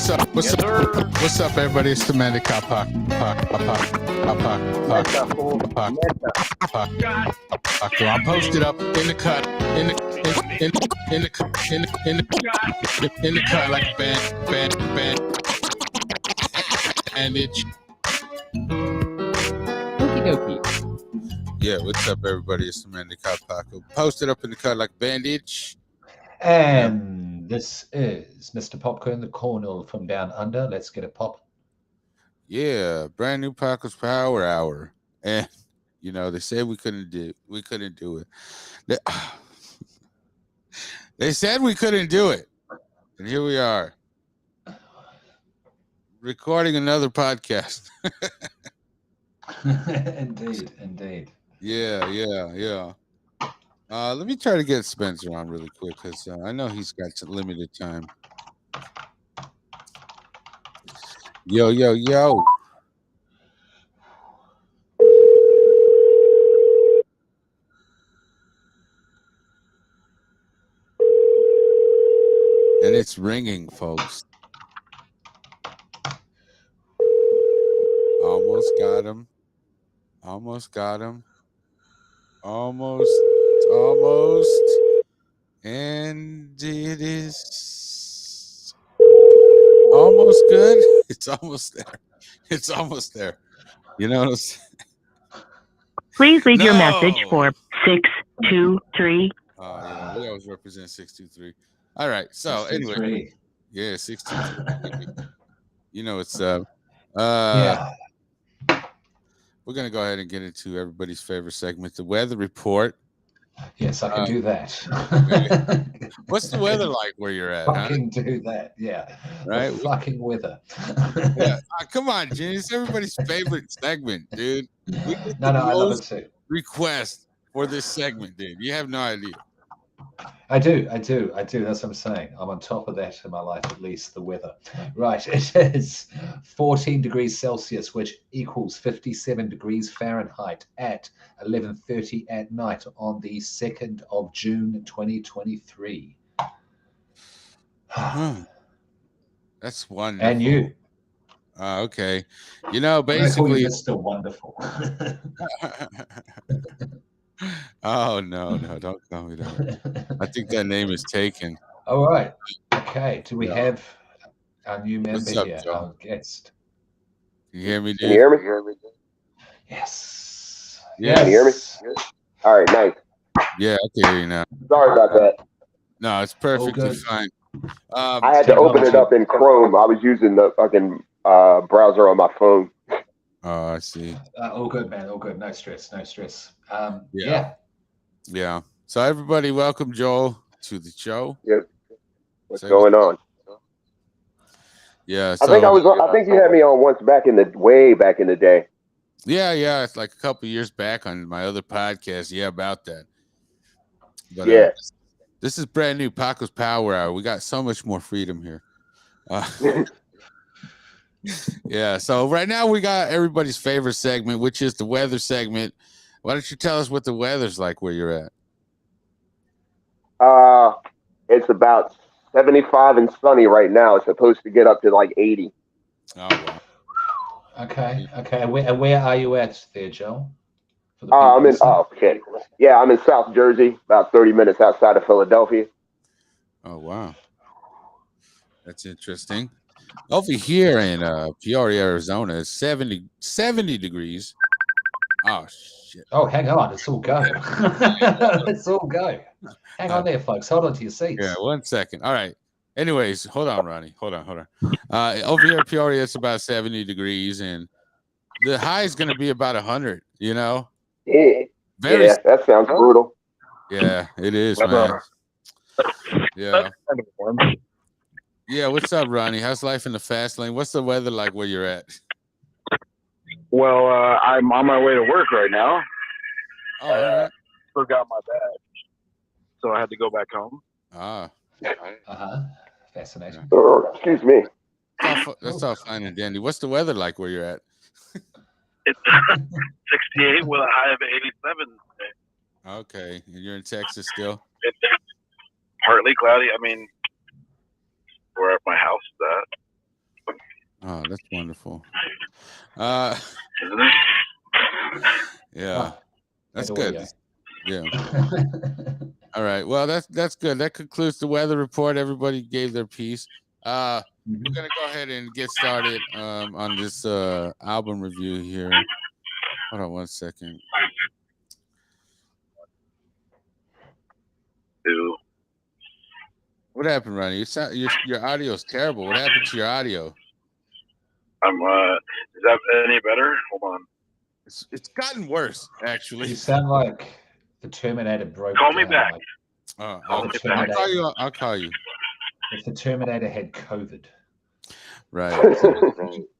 What's up, everybody? It's the Mandy Paco. I'm posted up in the cut, in the cut like a bandage. Okie dokie. Yeah, what's up, everybody? It's the Mandy Paco. Posted up in the cut like a bandage. And this is Mr. Popcorn, the Cornell from Down Under. Let's get it pop. Yeah, brand new Paco's Power Hour, and they said we couldn't do it. They said we couldn't do it, and here we are, recording another podcast. Indeed. Yeah. Let me try to get Spencer on really quick because I know he's got some limited time. Yo. And it's ringing, folks. Almost got him. Almost. And it is almost good. It's almost there. You know what I'm saying? Please leave your message for 623. Yeah, we always represent 623. All right. So anyway, yeah, 623. It's yeah. We're gonna go ahead and get into everybody's favorite segment, the weather report. Yes, I can do that. What's the weather like where you're at? Fucking do that, yeah. Right? The fucking weather. Yeah. Come on, Jenny. It's everybody's favorite segment, dude. We get I love it too. Request for this segment, dude. You have no idea. I do. That's what I'm saying. I'm on top of that in my life, at least the weather. Right. It is 14 degrees Celsius, which equals 57 degrees Fahrenheit at 11:30 at night on the 2nd of June, 2023. That's wonderful. And you? Okay. Basically, it's still wonderful. Oh no, don't call me that. I think that name is taken. All right. Okay. Do we have our new member here, Joe? our guest? Can you hear me, dude? Can you hear me? Yes. Can you hear me? All right, nice. Yeah, I can hear you now. Sorry about that. No, it's perfectly fine. I had to open it up in Chrome. I was using the fucking browser on my phone. Oh, I see. All good, man. All good. No stress. Yeah. So everybody, welcome Joel to the show. Yep. What's going on? Yeah. I think you had me on once way back in the day. Yeah. It's like a couple years back on my other podcast. Yeah, about that. But, yeah. This is brand new Paco's Power Hour. We got so much more freedom here. Yeah, so right now we got everybody's favorite segment, which is the weather segment. Why don't you tell us what the weather's like where you're at? It's about 75 and sunny right now. It's supposed to get up to like 80. Oh, wow. Okay. Where are you at there, Joe? I'm in South Jersey, about 30 minutes outside of Philadelphia. Oh, wow. That's interesting. Over here in Peoria, Arizona, it's 70 degrees. Oh, shit. Oh, hang on. It's all go. It's all go. Hang on there, folks. Hold on to your seats. Yeah, 1 second. All right. Anyways, hold on, Ronnie. Hold on. Over here in Peoria, it's about 70 degrees, and the high is going to be about 100, Yeah. That sounds brutal. Yeah, it is, man. Yeah. Yeah, what's up, Ronnie? How's life in the fast lane? What's the weather like where you're at? Well, I'm on my way to work right now. Oh, all right. Forgot my badge, so I had to go back home. Fascinating. Excuse me. That's all fine and dandy. What's the weather like where you're at? It's 68 with a high of 87 today. Okay, and you're in Texas still? It's partly cloudy. I mean, where my house is at. Oh, that's wonderful. Yeah, that's good. audio. Yeah. All right. Well, that's good. That concludes the weather report. Everybody gave their piece. We're gonna go ahead and get started on this album review here. Hold on one second. What happened, Ronnie? Your audio is terrible. What happened to your audio? Is that any better? Hold on. It's gotten worse, actually. You sound like the Terminator broke Call down. me back. Like, I'll call you. if the Terminator had COVID. Right.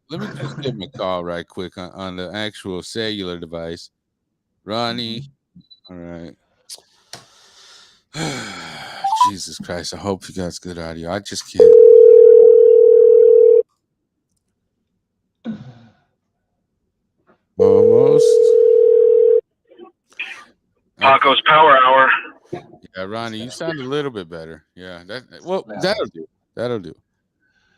Let me just give him a call right quick on the actual cellular device. Ronnie. All right. Jesus Christ. I hope you guys good audio. I just can't. Almost. Paco's Power Hour. Yeah, Ronnie, you sound a little bit better. Yeah, that'll do. That'll do.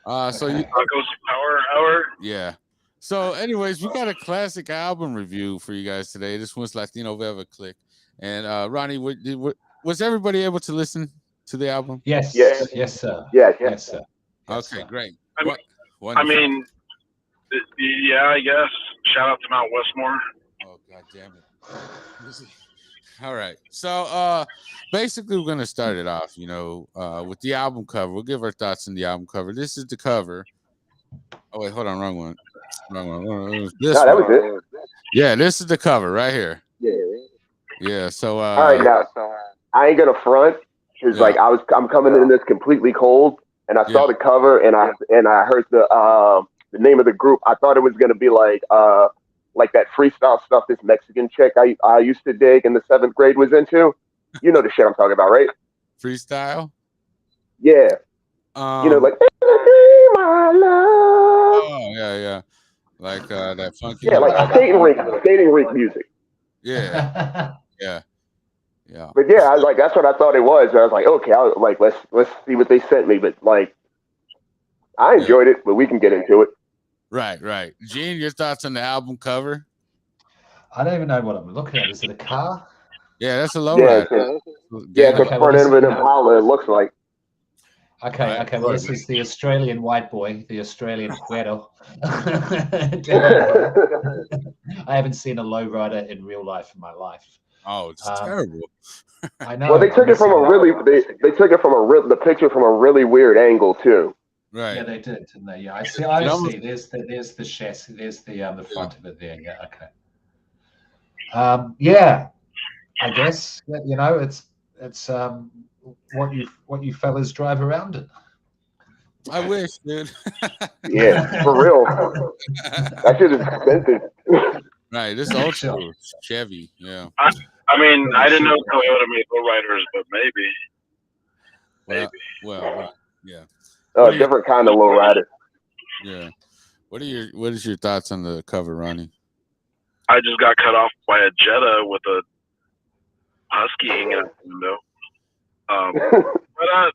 So you Paco's Power Hour. Yeah. So, anyways, we got a classic album review for you guys today. This one's Latino Velvet Clique. And Ronnie, was everybody able to listen to the album? Yes. Yes. Yes, sir. Yes. Yes, sir. Yes, Okay, sir. great. I mean, yeah, I guess. Shout out to Mount Westmore. Oh, God damn it. All right. So basically we're gonna start it off, with the album cover. We'll give our thoughts on the album cover. This is the cover. Oh wait, hold on, wrong one. This No, that one. was it. Yeah, this is the cover right here. Yeah. Yeah. So all right, now I ain't gonna front because like I'm coming in this completely cold, and I saw the cover and I heard the name of the group. I thought it was gonna be like that freestyle stuff this Mexican chick I used to dig in the 7th grade was into. You know the shit I'm talking about, right? Freestyle? Yeah. Like my love. Oh, yeah. Like that funky. Yeah, like skating rink music. Yeah. Yeah. But yeah, I was like, that's what I thought it was. I was like, okay, let's see what they sent me. But like, I enjoyed it, but we can get into it. Right. Gene, your thoughts on the album cover? I don't even know what I'm looking at. Is it a car? Yeah, that's a lowrider. It's a front end of an Impala, it looks like. Okay. Well, this is the Australian white boy, the Australian güero. I haven't seen a lowrider in real life in my life. Oh, it's terrible. I know. Well, they took it from the picture from a really weird angle too. Right. Yeah, they did, didn't they? Yeah, I see. There's the chassis. There's the front of it there. Yeah. Okay. Yeah. I guess it's what you fellas drive around in. I wish, dude. Yeah, for real. That shit is expensive. Right, this is old school Chevy. Yeah. I mean, I didn't know Toyota made lowriders, but maybe. Well, yeah. A different kind of lowrider. Yeah. What is your thoughts on the cover, Ronnie? I just got cut off by a Jetta with a Husky hanging out the window. But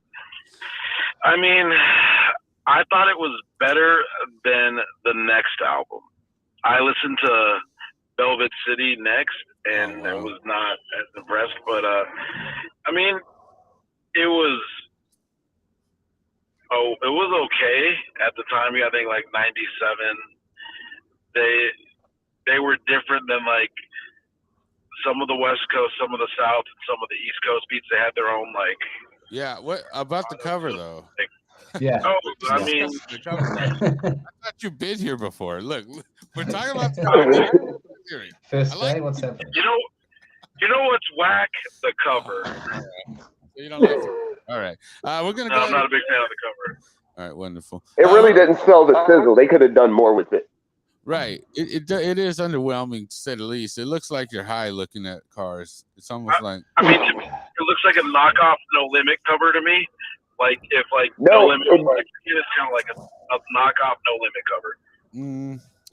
I mean, I thought it was better than the next album. I listened to Velvet City next, and it was not as impressed. But I mean, it was okay at the time. I think like 97. They were different than like some of the West Coast, some of the South, and some of the East Coast beats. They had their own like. Yeah. What about the cover though? Yeah. Oh, I mean, I thought you've been here before. Look, we're talking about the cover. First day, what's happening? You know what's whack? The cover. So you don't like it. All right. We're gonna. No, I'm not a big fan of the cover. All right, wonderful. It really didn't sell the sizzle. They could have done more with it. Right. It is underwhelming to say the least. It looks like you're high looking at cars. It's almost like. I mean, it looks like a knockoff No Limit cover to me. Like if like No Limit, it's kind of like a knockoff No Limit cover.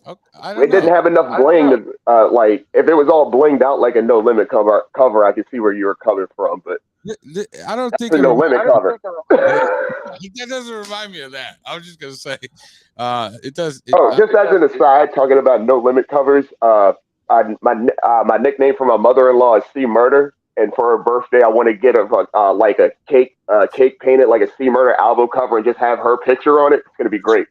Okay, I don't it didn't have enough bling to like if it was all blinged out like a No Limit cover I could see where you were coming from, but I don't think The No Limit cover. that doesn't remind me of that. I was just gonna say, it does. Just as an aside, talking about No Limit covers, my nickname for my mother-in-law is C Murder, and for her birthday, I want to get her like a cake painted like a C Murder album cover, and just have her picture on it. It's gonna be great.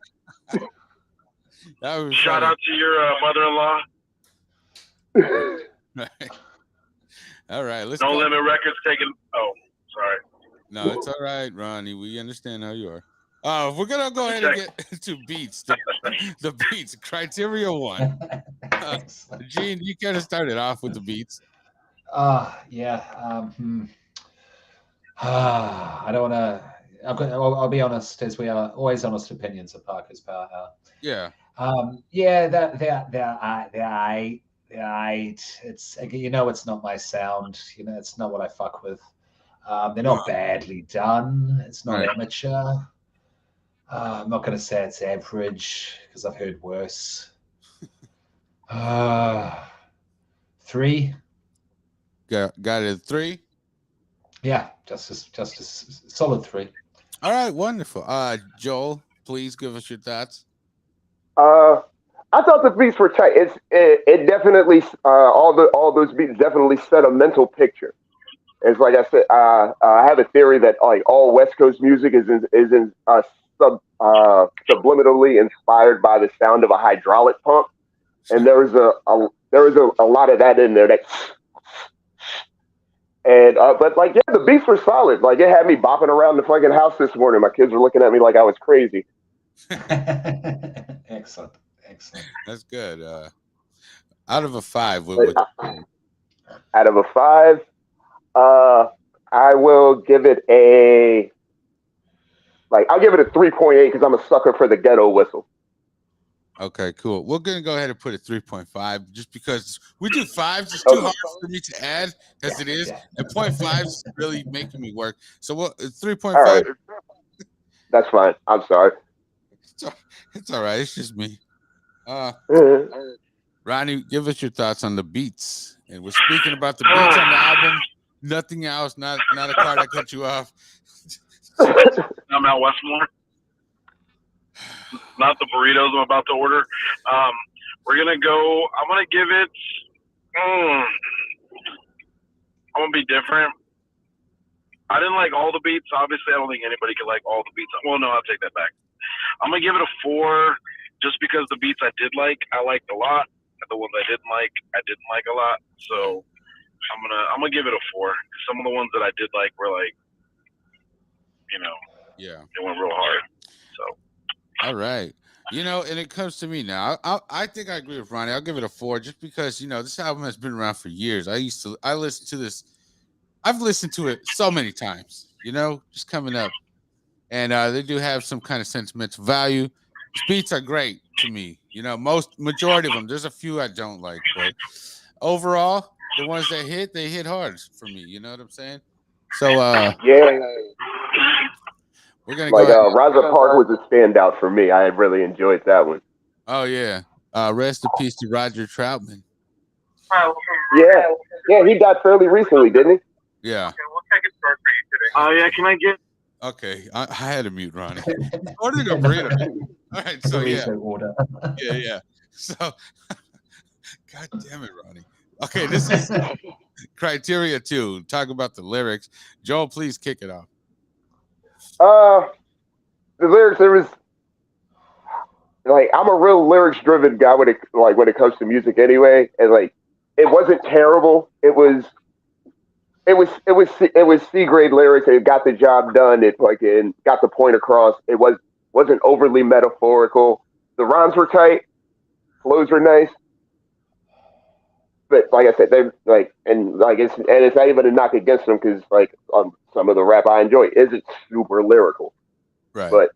Shout out to your mother-in-law. All right, let's No go. Limit Records taking. Oh, sorry. No, it's all right, Ronnie. We understand how you are. We're gonna go ahead and get to beats. The beats. Criteria 1. Gene, you kind of started off with the beats. Yeah. I don't want to. I'll be honest, as we are always honest opinions of Parker's Power Hour. Yeah. Yeah, they're eight. It's it's not my sound. It's not what I fuck with. They're not badly done. It's not amateur. I'm not going to say it's average because I've heard worse. 3. Got it. 3. Yeah, just a solid 3. All right, wonderful. Joel, please give us your thoughts. I thought the beats were tight. It definitely all those beats definitely set a mental picture. It's like I said, I have a theory that like all West Coast music is subliminally inspired by the sound of a hydraulic pump, and there was a lot of that in there. But like yeah, the beats were solid. Like it had me bopping around the fucking house this morning. My kids were looking at me like I was crazy. Excellent. That's good. Out of a 5, out of a 5, I will give it I'll give it a 3.8 because I'm a sucker for the ghetto whistle. Okay, cool. We're gonna go ahead and put it 3.5 just because we do 5s. It's too hard for me to add as it is, and 0.5 is really making me work. So what? 3.5. Right. That's fine. I'm sorry. It's all right. It's just me. Ronnie, give us your thoughts on the beats. And we're speaking about the beats on the album. Nothing else. Not a car that cut you off. I'm out Westmore. Not the burritos I'm about to order. We're gonna go. I'm gonna give it. I'm gonna be different. I didn't like all the beats. Obviously, I don't think anybody could like all the beats. Well, no, I'll take that back. I'm gonna give it a 4, just because the beats I did like, I liked a lot. And the ones I didn't like a lot. So I'm gonna give it a 4. Some of the ones that I did like were like, they went real hard. So. All right. And it comes to me now. I think I agree with Ronnie. I'll give it a 4 just because, this album has been around for years. I listened to this. I've listened to it so many times, just coming up. And they do have some kind of sentimental value. The beats are great to me. Majority of them. There's a few I don't like, but overall, the ones that hit, they hit hard for me. You know what I'm saying? So yeah. We're gonna go. Rosa Parks was a standout for me. I really enjoyed that one. Oh yeah. Rest in peace to Roger Troutman. Yeah, he died fairly recently, didn't he? Yeah. Okay, we'll take a start for you today. Oh yeah, can I get? Okay, I had to mute Ronnie. Ordering a burrito. All right, so yeah. Order. Yeah. So, God damn it, Ronnie. Okay, this is criteria 2. Talk about the lyrics. Joel, please kick it off. The lyrics, there was I'm a real lyrics driven guy when it comes to music anyway, and it wasn't terrible. It was C grade lyrics. It got the job done. It got the point across. It wasn't overly metaphorical. The rhymes were tight. Flows were nice. But like I said, it's not even a knock against them because some of the rap I enjoy isn't super lyrical. Right. But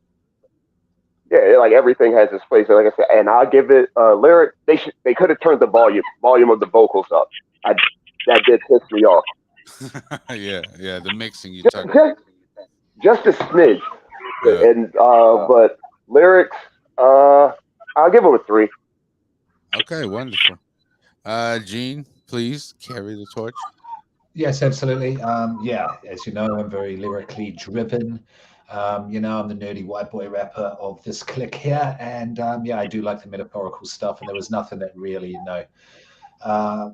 yeah, everything has its place. Like I said, and I'll give it lyric. They could have turned the volume of the vocals up. That did piss me off. yeah, the mixing you talk. Just a smidge, and but lyrics, I'll give them a 3. Okay, wonderful. Gene, please carry the torch. Yes, absolutely. Yeah, as you know, I'm very lyrically driven. I'm the nerdy white boy rapper of this clique here, and yeah, I do like the metaphorical stuff. And there was nothing that really,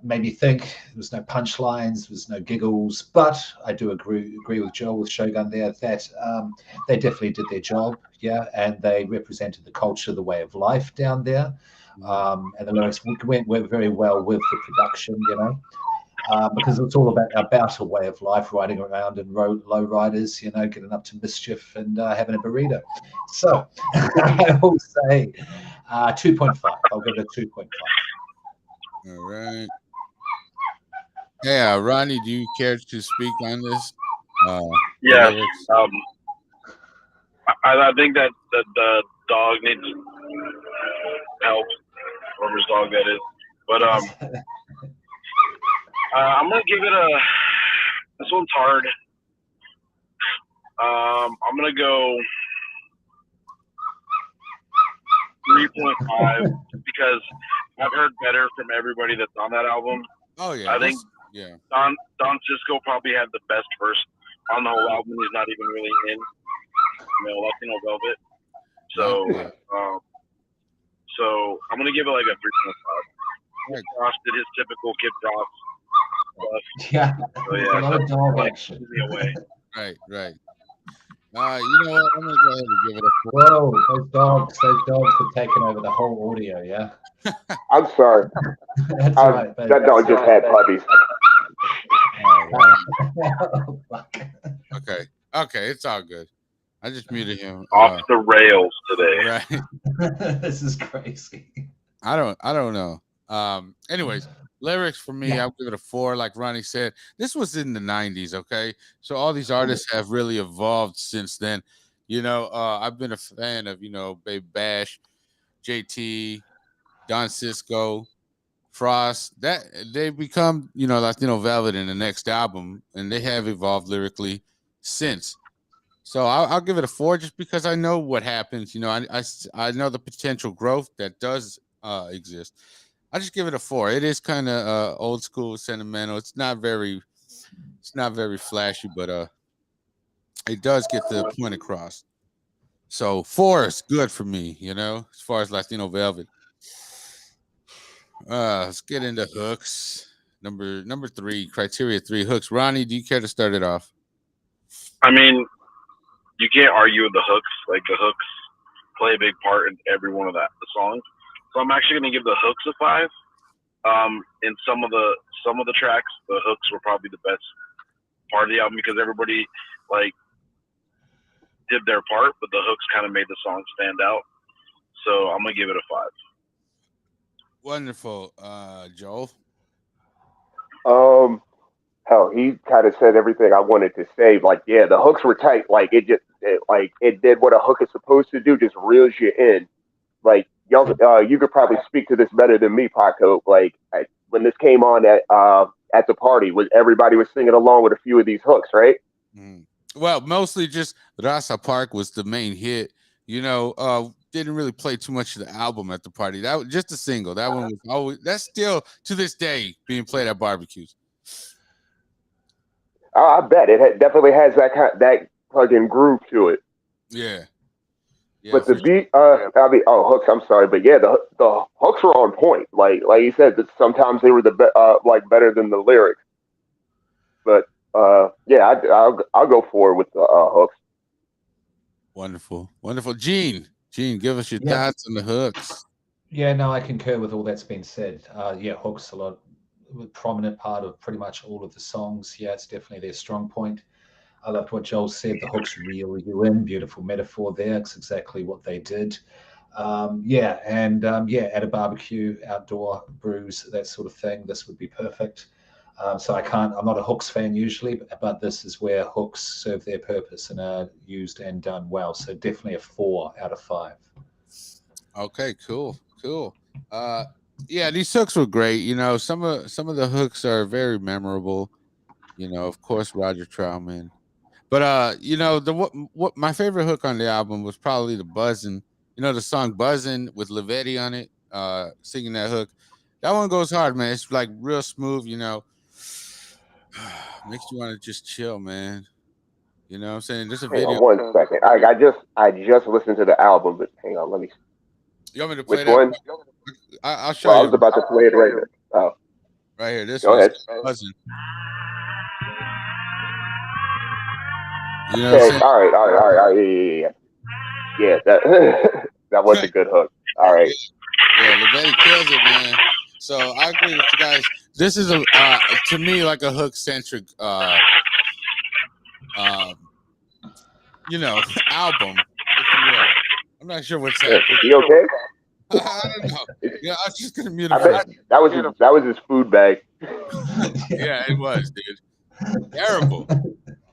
made me think. There was no punchlines, there was no giggles, but I do agree with Joel with Shogun there that they definitely did their job, yeah, and they represented the culture, the way of life down there, and the lyrics went very well with the production, because it's all about a way of life, riding around in low riders, getting up to mischief and having a burrito. So I will say 2.5. I'll give it a 2.5. All right. Yeah, Ronnie, do you care to speak on this? The Yes. lyrics. I think that the dog needs help, whoever's dog that is. But I'm gonna give it a. This one's hard. I'm gonna go 3.5 because I've heard better from everybody that's on that album. Oh yeah, I think yeah. Don Cisco probably had the best verse on the whole album. He's not even really in, Latino Velvet. So, Yeah. so I'm gonna give it like a 3.5. Right. Ross did his typical Kid Ross stuff. Yeah, So there's a lot of dog like action. me away. Right. You know what? I'm gonna go ahead and give it a 4. Whoa, those dogs have taken over the whole audio, yeah? I'm sorry. That's right. That dog just had puppies. Oh, fuck. Okay, it's all good. I just muted him. Off the rails today. Right. This is crazy. I don't know. Anyways, lyrics for me, Yeah. I'll give it a 4. Like Ronnie said, this was in the 90s, okay? So all these artists have really evolved since then. I've been a fan of, Baby Bash, JT, Don Cisco, Frost. That they become, Latino Velvet in the next album, and they have evolved lyrically since. So I'll give it a 4 just because I know what happens. I know the potential growth that does exist. I just give it a 4. It is kind of old school, sentimental. It's not very flashy, but it does get the point across. So 4 is good for me. As far as Latino Velvet. Let's get into hooks. Number 3, criteria 3 hooks. Ronnie, do you care to start it off? I mean, you can't argue with the hooks. Like the hooks play a big part in every one of the songs. So I'm actually going to give the hooks a 5. In some of the tracks, the hooks were probably the best part of the album because everybody like did their part, but the hooks kind of made the song stand out. So I'm gonna give it a 5. Wonderful, Joel. Hell, he kind of said everything I wanted to say. Like, yeah, the hooks were tight. Like, it did what a hook is supposed to do, just reels you in. Like, y'all, you could probably speak to this better than me, Paco. Like, when this came on at the party, everybody was singing along with a few of these hooks, right? Mm. Well, mostly just Rasa Park was the main hit. Didn't really play too much of the album at the party. That was just a single. That one was always. That's still to this day being played at barbecues. I bet it definitely has that fucking groove to it. Yeah. But the beat, hooks. I'm sorry, but yeah, the hooks were on point. Like you said, that sometimes they were better than the lyrics. But yeah, I'll go forward with the hooks. Wonderful. Gene, give us your thoughts on the hooks. Yeah, no, I concur with all that's been said. Yeah, hooks a prominent part of pretty much all of the songs. Yeah, it's definitely their strong point. I loved what Joel said. The hooks reel you in. Beautiful metaphor there. It's exactly what they did. Yeah, at a barbecue, outdoor brews, that sort of thing, this would be perfect. So I'm not a hooks fan usually, but this is where hooks serve their purpose and are used and done well. So definitely a 4 out of 5. Okay, cool. Yeah, these hooks were great. Some of the hooks are very memorable. Of course, Roger Troutman. But what my favorite hook on the album was probably the buzzing. The song "Buzzing" with Livetti on it, singing that hook. That one goes hard, man. It's like real smooth. Makes you want to just chill, man. You know what I'm saying? There's a Hang video. on one second. I just listened to the album, but hang on, let me. You want me to play Which that? one? I'll show Well, I you was about to play it right now. Oh, right here. This go one's ahead. buzzing. You know what I'm Okay. saying? All right. Yeah. That that was a good hook. All right. Yeah, Levetti kills it, man. So I agree with you guys. This is a to me like a hook centric um album, if you will. I'm not sure what's Yeah, happening. you okay? I don't know. Yeah, I was just gonna mute him I for a bet that was his food bag. Yeah, it was, dude. Terrible.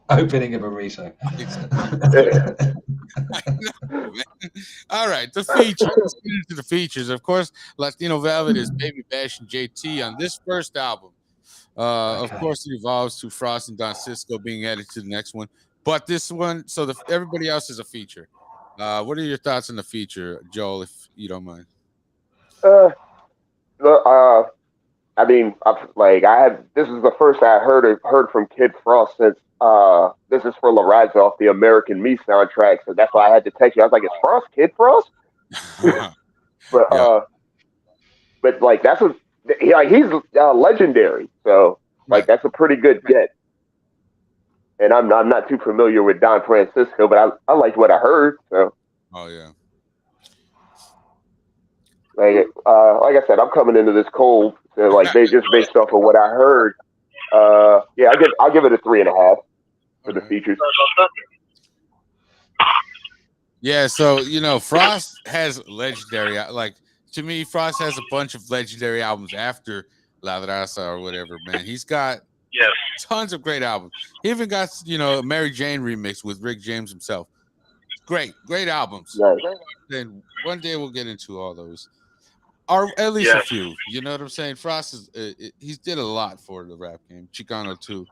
Opening a burrito. I know, man. All right, the features. Let's get into the features. Of course, Latino Velvet is Baby Bash and JT on this first album. Of Okay. course, it evolves to Frost and Don Cisco being added to the next one. But this one, so everybody else is a feature. What are your thoughts on the feature, Joel, if you don't mind? uh, uh, I mean, this is the first I heard from Kid Frost since this is for La Raza off the American Me soundtrack, so that's why I had to text you. I was like, "Is Frost Kid Frost?" but Yeah, uh, but like he's legendary, so like right. that's a pretty good get. And I'm not too familiar with Don Francisco, but I liked what I heard. So Oh yeah. like I said, I'm coming into this cold. So like just based off of what I heard, yeah, I'll give it a 3.5 for All the right. features. Yeah, so Frost has legendary like to me, Frost has a bunch of legendary albums after La Raza or whatever, man. He's got Yes. tons of great albums. He even got a Mary Jane remix with Rick James himself. Great albums. Nice. Then one day we'll get into all those, or at least a Yes. few. You know what I'm saying? Frost is he's did a lot for the rap game. Chicano too.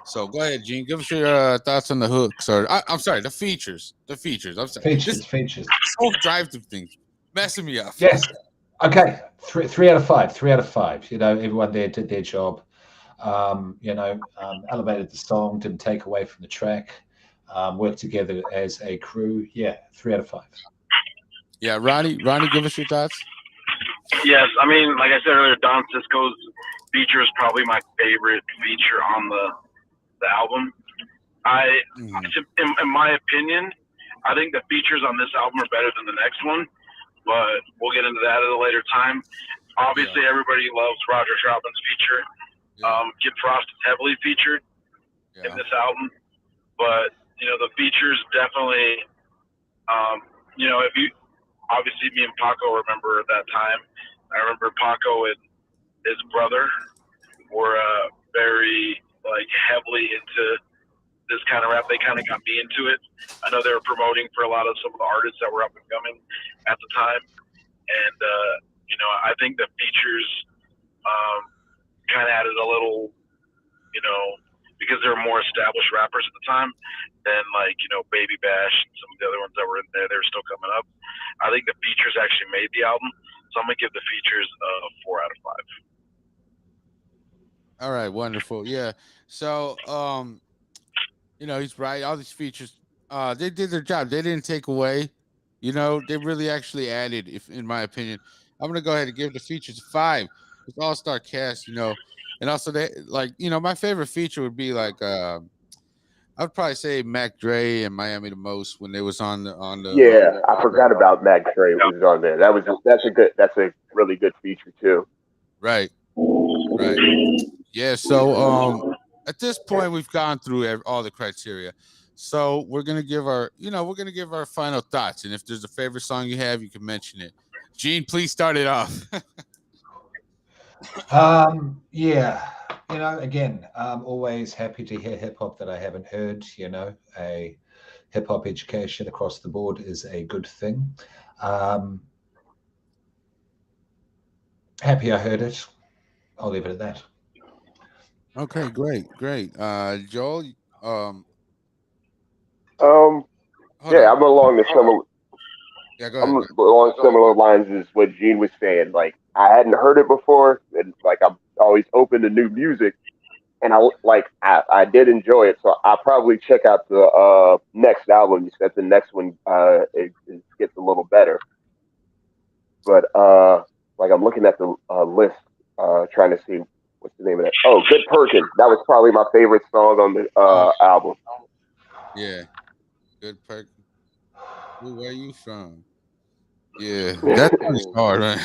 So go ahead, Gene. Give us your thoughts on the hooks, or I'm sorry, the features. The features. I'm sorry. This Features. whole drive through thing messing me up. Yes. Okay. Three out of five. 3 out of 5. Everyone there did their job. Elevated the song, didn't take away from the track. Worked together as a crew. Yeah, 3 out of 5. Yeah, Ronnie, give us your thoughts. Yes, I mean, like I said earlier, Don Cisco's feature is probably my favorite feature on the album. In my opinion, I think the features on this album are better than the next one, but we'll get into that at a later time. Obviously, everybody loves Roger Troutman's feature. Kid Frost is heavily featured in this album, but the features definitely. If you obviously me and Paco remember that time. I remember Paco and his brother were very heavily into this kind of rap. They kind of got me into it. I know they were promoting for a lot of some of the artists that were up and coming at the time, and I think the features kind of added a little, because they were more established rappers at the time than Baby Bash and some of the other ones that were in there. They were still coming up. I think the features actually made the album, so I'm gonna give the features a 4 out of 5. All right, wonderful. Yeah. So, he's right. All these features, they did their job. They didn't take away. They really actually added. If, in my opinion, I'm gonna go ahead and give the features 5. It's all-star cast. And also they my favorite feature would be I would probably say Mac Dre and Miami the Most when they was on the. Yeah, I forgot about Mac Trey was on there. That's a really good feature too. Right. Yeah. So at this point we've gone through all the criteria. So we're gonna give our final thoughts, and if there's a favorite song you have, you can mention it. Gene, please start it off. Yeah. Again, I'm always happy to hear hip hop that I haven't heard. A hip hop education across the board is a good thing. Happy I heard it. I'll leave it at that. Okay, great. Joel, Um, hold yeah, on. I'm along the similar. Yeah, go I'm ahead. along similar lines as what Gene was saying. Like I hadn't heard it before, and like I'm always open to new music. and I did enjoy it. So I'll probably check out the next album. You said the next one it gets a little better, but like I'm looking at the list, trying to see what's the name of that. Oh, Good Perkin. That was probably my favorite song on the album. Yeah, good perk. Where you from? Yeah, that's hard, right?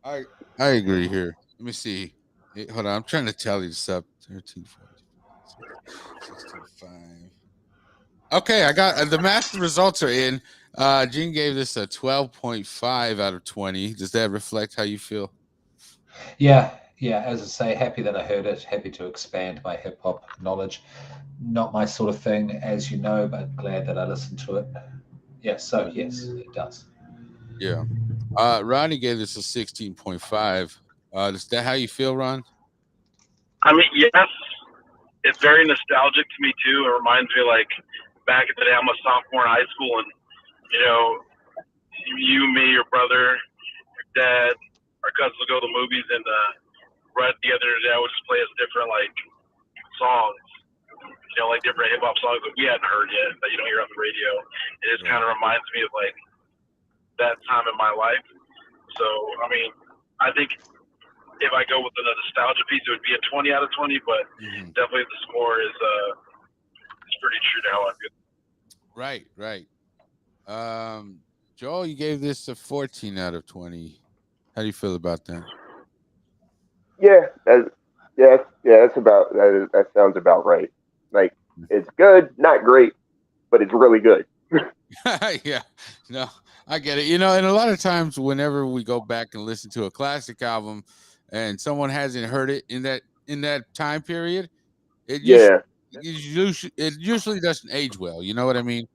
I I agree here. Let me see. Hold on, I'm trying to tally this up. 13, 14, 16, 5. Okay, I got the math results are in. Gene gave this a 12.5 out of 20. Does that reflect how you feel? Yeah, yeah. As I say, happy that I heard it. Happy to expand my hip hop knowledge. Not my sort of thing, as you know, but glad that I listened to it. Yeah. So yes, it does. Yeah. Ronnie gave this a 16.5. Is that how you feel, Ron? I mean, yes, it's very nostalgic to me too. It reminds me like back in the day, I'm a sophomore in high school, and you know, you, me, your brother, your dad, our cousins would go to the movies, and right the other day, I would just play us different like songs, like different hip hop songs that we hadn't heard yet that you don't hear on the radio. It just kind of reminds me of like that time in my life. So, I mean, I think if I go with the nostalgia piece, it would be a 20 out of 20, but definitely the score is pretty true to how I feel. Right, right. Joel, you gave this a 14 out of 20. How do you feel about that? Yeah, that's about that sounds about right. Like it's good, not great, but it's really good. Yeah, no, I get it. And a lot of times, whenever we go back and listen to a classic album, and someone hasn't heard it in that time period, it usually Yeah, it usually doesn't age well. You know what I mean?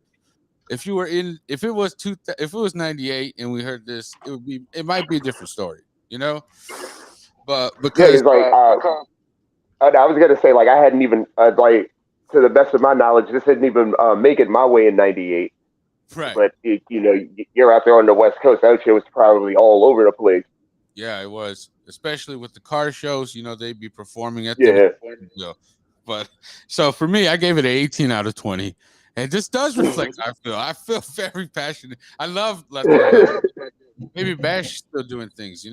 If it was 98 and we heard this, it might be a different story. You know, but yeah. because It's like I was gonna say like I hadn't even like to the best of my knowledge, this didn't even make it my way in '98. right. But you're out there on the West Coast. That shit was probably all over the place. Yeah, it was, especially with the car shows. They'd be performing at the. Yeah. But so for me, I gave it an 18 out of 20, and this does reflect how I feel. I feel very passionate. I love Latino. Maybe Bash is still doing things.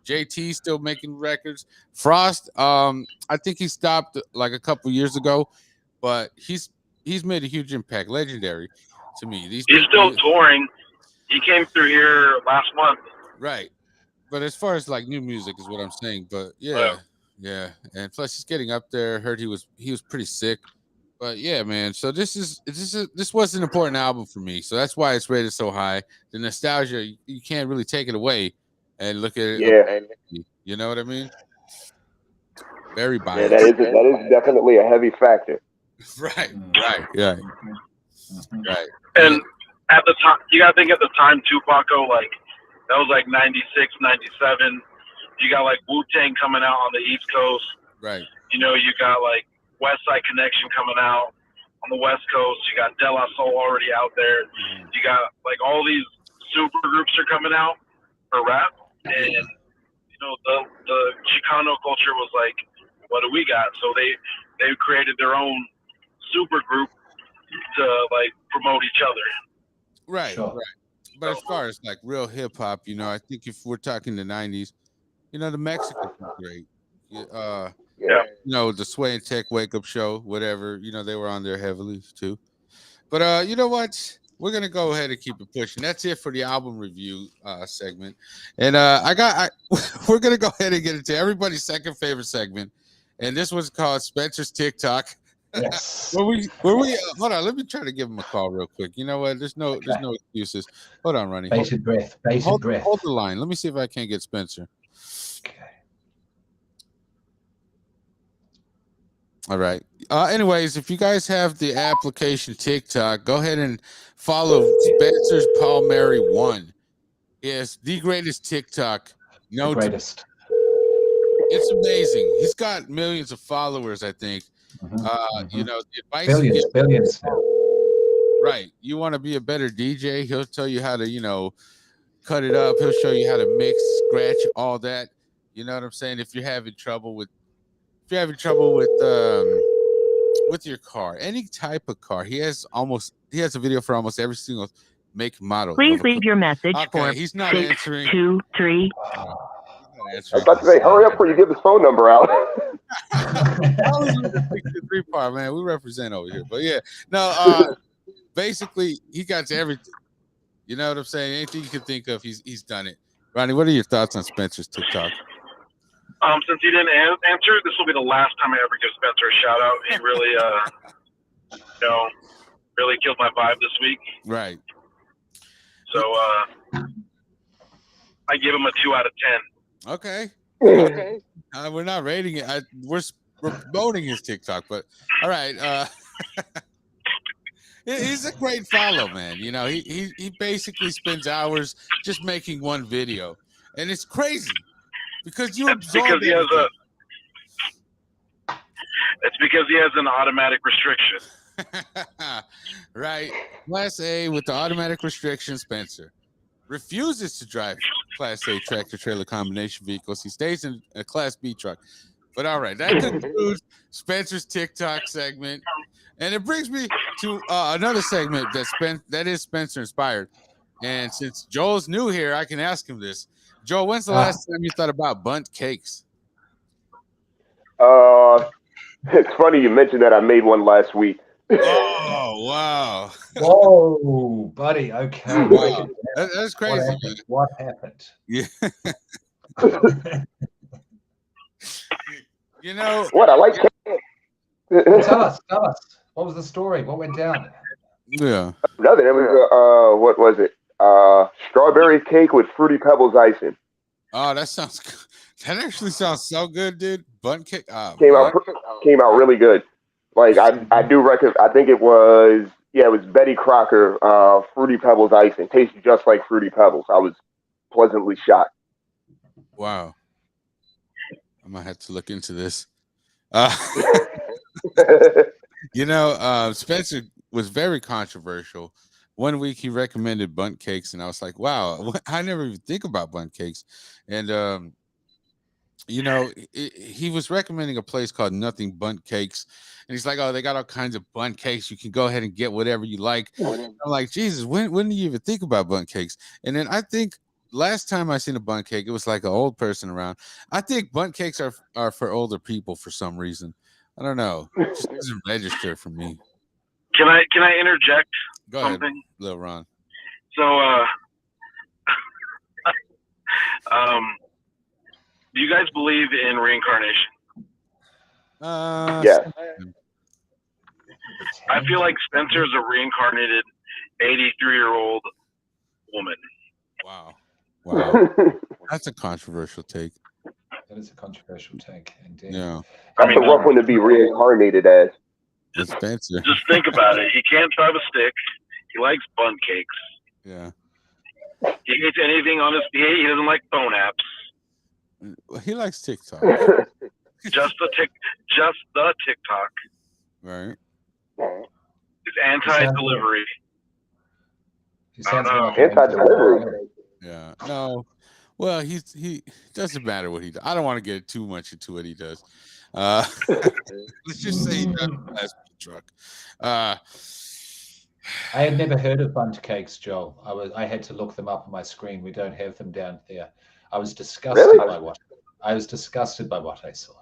JT still making records. Frost, I think he stopped like a couple years ago, but he's made a huge impact. Legendary to me. He's still touring. He came through here last month. Right. But as far as like new music is what I'm saying. But yeah, yeah. And plus he's getting up there. Heard he was pretty sick. But yeah, man. So this was an important album for me. So that's why it's rated so high. The nostalgia, you can't really take it away and look at it. Yeah. You know what I mean? Very Yeah, biased. that is definitely a heavy factor. Right. Yeah. Right. And at the time, you gotta think at the time too, Paco, like that was like 96, 97. You got like Wu-Tang coming out on the East Coast. Right. You got like West Side Connection coming out on the West Coast. You got De La Soul already out there. You got like all these super groups are coming out for rap, and the Chicano culture was like, what do we got? So they created their own super group to like promote each other. Right. Sure. Right. But as far as like real hip hop, I think if we're talking the 90s, the Mexicans were great. The Sway and Tech Wake Up Show, whatever, they were on there heavily too. But you know what? We're gonna go ahead and keep it pushing. That's it for the album review segment. And we're gonna go ahead and get into everybody's second favorite segment. And this was called Spencer's TikTok. Yes. Were we hold on, let me try to give him a call real quick. You know what? There's no excuses. Hold on, Ronnie. Bated breath. Hold the line. Let me see if I can't get Spencer. Okay. All right. Anyways, if you guys have the application TikTok, go ahead and follow Spencer's Palmieri 1. Yes, the greatest TikTok. The greatest. It's amazing. He's got millions of followers, I think. The advice billions now. Right. You want to be a better DJ? He'll tell you how to, cut it up. He'll show you how to mix, scratch, all that. You know what I'm saying? If you're having trouble with you're having trouble with your car, any type of car, he has a video for almost every single make and model. Please leave your message for Okay, he's not answering. 623. He's not I was answering. about to say, hurry up before you give his phone number out. Always with the 63 part, man. We represent over here, but yeah, no. Basically, he got to everything. You know what I'm saying? Anything you can think of, he's done it. Ronnie, what are your thoughts on Spencer's TikTok? Since he didn't answer, this will be the last time I ever give Spencer a shout out. He really, really killed my vibe this week. Right. So I give him a 2 out of 10. Okay. We're not rating it. We're promoting his TikTok, but all right. He's a great follow, man. You know, he basically spends hours just making one video, and it's crazy because you absorb everything. It's because he has an automatic restriction. Right. Class A with the automatic restriction, Spencer refuses to drive Class A tractor trailer combination vehicles. He stays in a Class B truck. But all right, that concludes Spencer's TikTok segment. And it brings me to another segment that is Spencer inspired. And since Joel's new here, I can ask him this. Joel, when's the last time you thought about bundt cakes? It's funny you mentioned that. I made one last week. Oh, wow. Whoa, buddy. Okay. Wow. That's crazy. What happened? Yeah. You know what? I like cake. Tell us. What was the story? What went down? Yeah. Nothing. It was what was it? Strawberry cake with Fruity Pebbles icing. Oh, that actually sounds so good, dude. Bundt cake came out really good. Like I do reckon. I think it was Betty Crocker Fruity Pebbles icing. Tastes just like Fruity Pebbles. I was pleasantly shocked. Wow. I might have to look into this. Spencer was very controversial. One week he recommended bundt cakes, and I was like, wow, I never even think about bundt cakes. And he was recommending a place called Nothing Bundt Cakes, and he's like, oh, they got all kinds of bundt cakes. You can go ahead and get whatever you like. I'm like, Jesus, when do you even think about bundt cakes? And then I think last time I seen a bundt cake, it was like an old person around. I think bundt cakes are for older people for some reason. I don't know. It just doesn't register for me. Can I interject something? Go ahead, Lil Ron. So do you guys believe in reincarnation? Yeah. I feel like Spencer's a reincarnated 83-year-old woman. Wow. That's a controversial take. That is a controversial take, indeed. Yeah. That's a rough one to be reincarnated as. Spencer. Just think about it. He can't drive a stick. He likes bundt cakes. Yeah. He hates anything on his. He doesn't like phone apps. He likes TikTok. just the TikTok. Right. It's anti-delivery. He sounds like anti-delivery. Yeah. No. Well, he doesn't matter what he does. I don't want to get too much into what he does. Let's just say he does a Class B truck. I had never heard of bundt cakes, Joel. I had to look them up on my screen. We don't have them down there. I was disgusted by what I saw.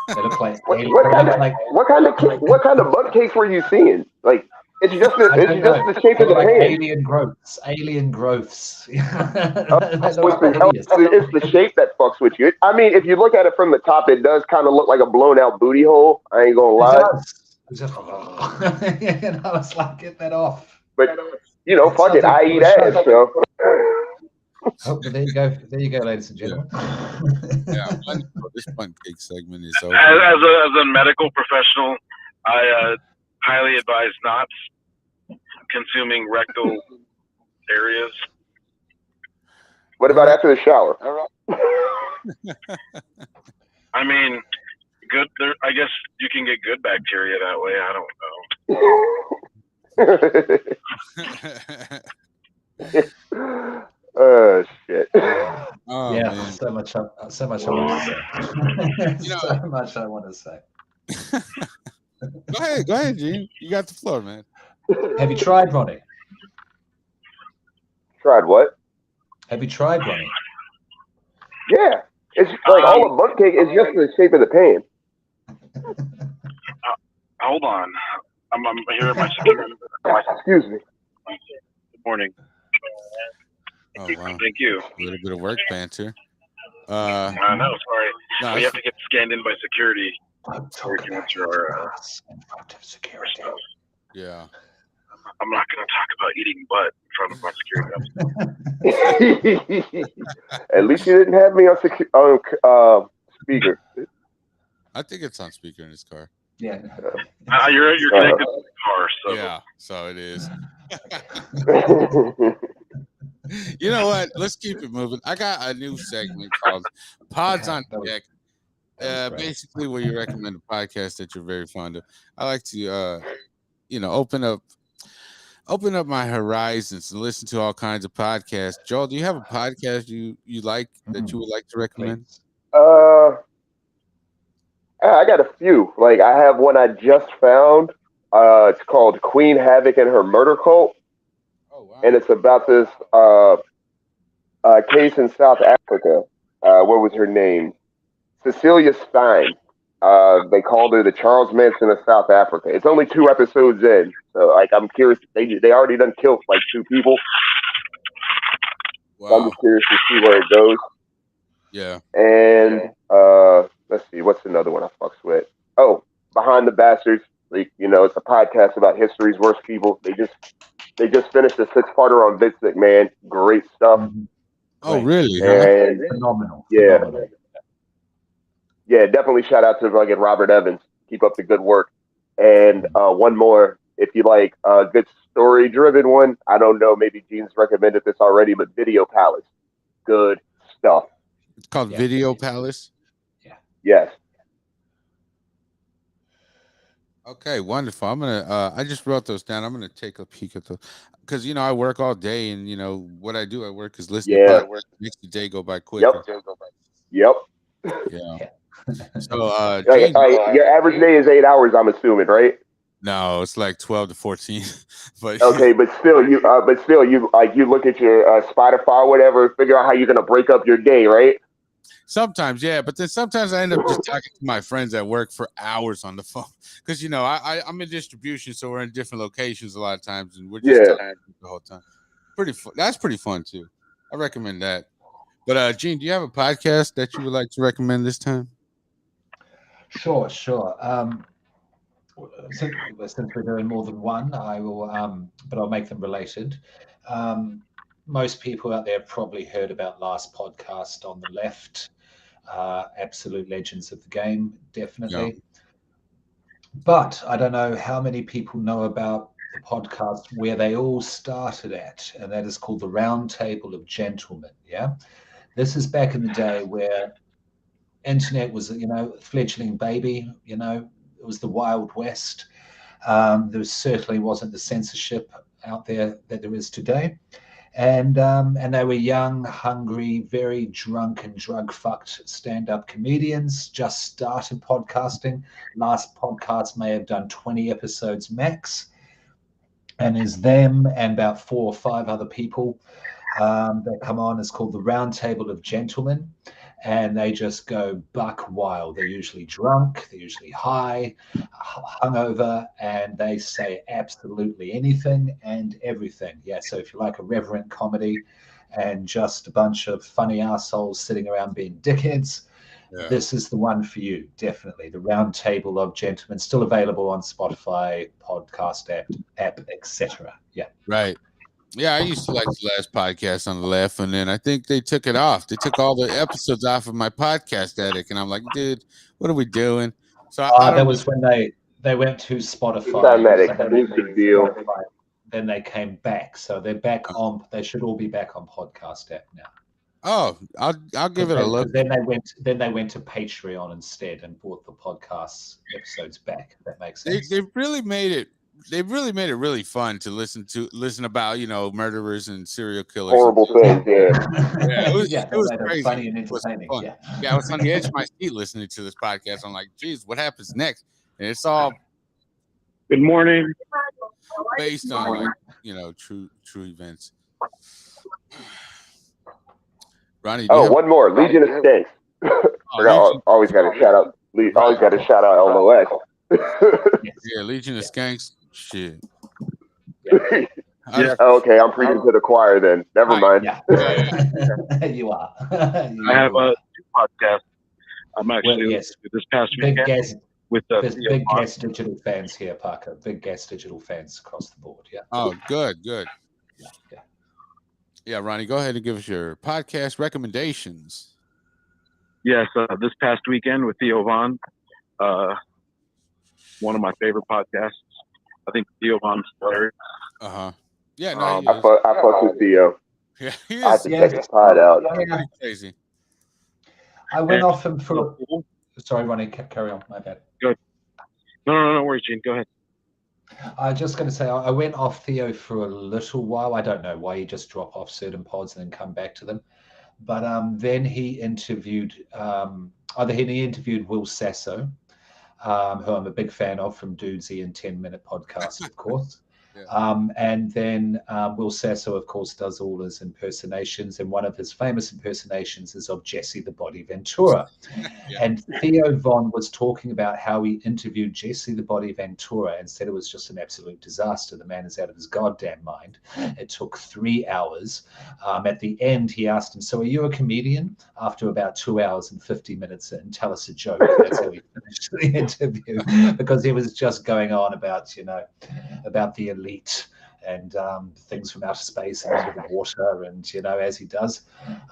They look like what kind of bundt cakes were you seeing? Like it's just the shape of the like pan. Alien growths. It's the shape that fucks with you. I mean, if you look at it from the top, it does kind of look like a blown out booty hole. I ain't gonna lie. It's just, and I was like, get that off. But fuck it, I eat ass, so. Oh, there you go, ladies and gentlemen. Yeah, this bundt cake segment is over. As a medical professional, I highly advise not consuming rectal areas. What about after the shower? I mean, good. I guess you can get good bacteria that way. I don't know. Oh shit! Oh, yeah, man. so much much I want to say. You know, So much I want to say. Go ahead, Gene. You got the floor, man. Have you tried, Ronnie? Tried what? Have you tried, Ronnie? Yeah, it's like all a bundt cake is just the shape of the pan. Hold on. I'm here at my security. Excuse me. Good morning. Oh wow, Thank you. a little bit of work banter. I know. Sorry. No, We have to get scanned in by security. Don't So we talk can about enter your our ass in front of security. stuff. yeah. I'm not going to talk about eating butt in front of my security. At least you didn't have me on speaker. I think it's on speaker in his car. Yeah. You're connected to the car, so Yeah, so it is. You know what? Let's keep it moving. I got a new segment called Pods on Deck. Basically, where you recommend a podcast that you're very fond of. I like to, open up my horizons and listen to all kinds of podcasts. Joel, do you have a podcast you like that you would like to recommend? Please. I got a few. Like I have one I just found. It's called Queen Havoc and Her Murder Cult. Oh wow! And it's about this case in South Africa. What was her name? Cecilia Stein. They called her the Charles Manson of South Africa. It's only 2 episodes in, so like I'm curious. They already done killed like 2 people. Wow. So I'm just curious to see where it goes. Yeah. And let's see, what's another one I fucks with? Oh, Behind the Bastards. Like, it's a podcast about history's worst people. They just finished a 6-parter on Vince McMahon. Great stuff. Mm-hmm. Oh, really? And phenomenal. Yeah. Phenomenal. Yeah, definitely shout out to fucking Robert Evans. Keep up the good work. And one more, if you like a good story-driven one, I don't know, maybe Gene's recommended this already, but Video Palace. Good stuff. It's called Video Palace? Yeah. Yes. Okay, wonderful. I'm gonna. I just wrote those down. I'm gonna take a peek at those because I work all day, and what I do at work is listen to podcasts. Makes the day go by quicker. Yep. Yeah. So, your average day is 8 hours, I'm assuming, right? No, it's like 12 to 14. But okay, but still, you look at your Spotify or whatever, figure out how you're gonna break up your day, right? Sometimes, yeah, but then sometimes I end up just talking to my friends at work for hours on the phone because I'm in distribution, so we're in different locations a lot of times, and we're just talking the whole time. Pretty fun. That's pretty fun too. I recommend that. But Gene, do you have a podcast that you would like to recommend this time? Sure. Since we're doing more than one, I will, but I'll make them related. Most people out there have probably heard about Last Podcast on the Left. Absolute legends of the game, definitely. Yeah. But I don't know how many people know about the podcast where they all started at, and that is called the Round Table of Gentlemen. Yeah, this is back in the day where internet was, fledgling baby. It was the Wild West. There certainly wasn't the censorship out there that there is today. And they were young, hungry, very drunk and drug-fucked stand-up comedians, just started podcasting. Last podcast may have done 20 episodes max. And is them and about 4 or 5 other people that come on. It's called the Round Table of Gentlemen. And they just go buck wild. They're usually drunk, they're usually high, hungover, and they say absolutely anything and everything. Yeah, so if you like a reverent comedy and just a bunch of funny assholes sitting around being dickheads, this is the one for you, definitely. The Round Table of Gentlemen, still available on Spotify, podcast app, etc. Yeah. Right. Yeah, I used to like the Last Podcast on the Left, and then I think they took it off. They took all the episodes off of my podcast addict, and I'm like, dude, what are we doing? So that was when they went to Spotify. Then they came back, so they're back on. They should all be back on podcast app now. Oh, I'll give it a look. Then they went to Patreon instead and brought the podcast episodes back. That makes sense. They really made it they really made it really fun to listen about, murderers and serial killers. Horrible things, yeah. It was crazy. Funny and It was entertaining. fun. I was on the edge of my seat listening to this podcast. I'm like, geez, what happens next? And it's all Good morning. based on like, true events. Ronnie, one more. Legion of Skanks. Always got to shout out. Always got to shout out LOX. Yeah, Legion of Skanks. Shit. Yeah. Okay, I'm preaching to the choir then. Never mind. Yeah. You are. I have a podcast. I'm actually yes. this past Big weekend guest, with there's big guest digital fans here, Paco. Big guest digital fans across the board. Yeah. Oh, good. Yeah. Yeah, Ronnie, go ahead and give us your podcast recommendations. Yes, this past weekend with Theo Von, one of my favorite podcasts. I think Theo Von's hilarious. Yeah, no, I fuck with Theo. Yeah, he I is. have to check his pod out. Pretty crazy. I went off him for. Sorry, Ronnie, carry on. My bad. Good. No worries, Gene. Go ahead. I was just going to say I went off Theo for a little while. I don't know why he just drop off certain pods and then come back to them. But then he interviewed Will Sasso, who I'm a big fan of from Dudesy and 10-Minute Podcast, of course. Yeah. And then Will Sasso, of course, does all his impersonations, and one of his famous impersonations is of Jesse the Body Ventura. Yeah. And Theo Von was talking about how he interviewed Jesse the Body Ventura and said it was just an absolute disaster. The man is out of his goddamn mind. It took 3 hours. At the end, he asked him, "So are you a comedian?" After about 2 hours and 50 minutes in, tell us a joke. That's how he finished the interview, because he was just going on about, about the elite and things from outer space and under the water, and as he does,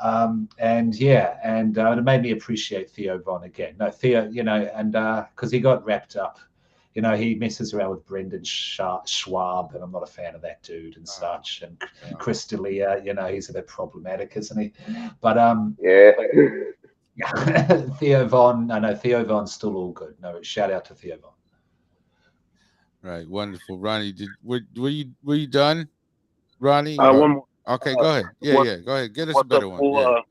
and it made me appreciate Theo Von again. No, Theo, and because he got wrapped up, he messes around with Brendan Schwab, and I'm not a fan of that dude and such. And Chris D'Elia, he's a bit problematic, isn't he? But Theo Von, I know Theo Von's still all good. No, shout out to Theo Von. Right, wonderful, Ronnie. Were you done, Ronnie? One more. Okay, go ahead. Yeah, go ahead. Get us a better one.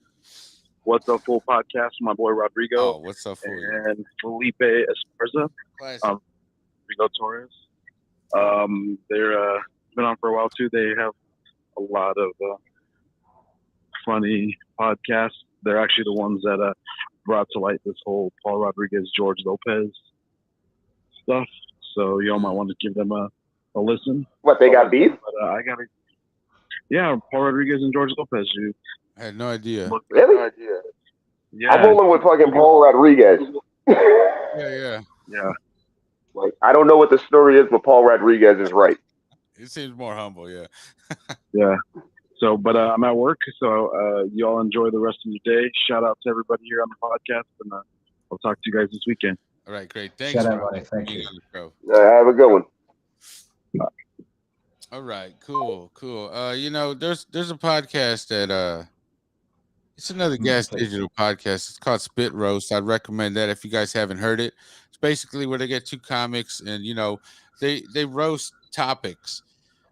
What's a full podcast? My boy Rodrigo. Oh, what's up for you? And Felipe Esparza. Rodrigo Torres. They're been on for a while too. They have a lot of funny podcasts. They're actually the ones that brought to light this whole Paul Rodriguez, George Lopez stuff. So y'all might want to give them a listen. What, they got beef? But, I got it. Yeah, Paul Rodriguez and George Lopez. I had no idea. Really? No idea. Yeah. I'm rolling with fucking Paul Rodriguez. Yeah. Like, I don't know what the story is, but Paul Rodriguez is right. It seems more humble, yeah. Yeah. So, but I'm at work, so y'all enjoy the rest of your day. Shout out to everybody here on the podcast, and I'll talk to you guys this weekend. All right, great. Thanks. Shout out, Ronnie. Thank you. Have a good one. All right, cool. There's a podcast that it's another Gas Digital podcast. It's called Spit Roast. I'd recommend that if you guys haven't heard it. It's basically where they get two comics and they roast topics,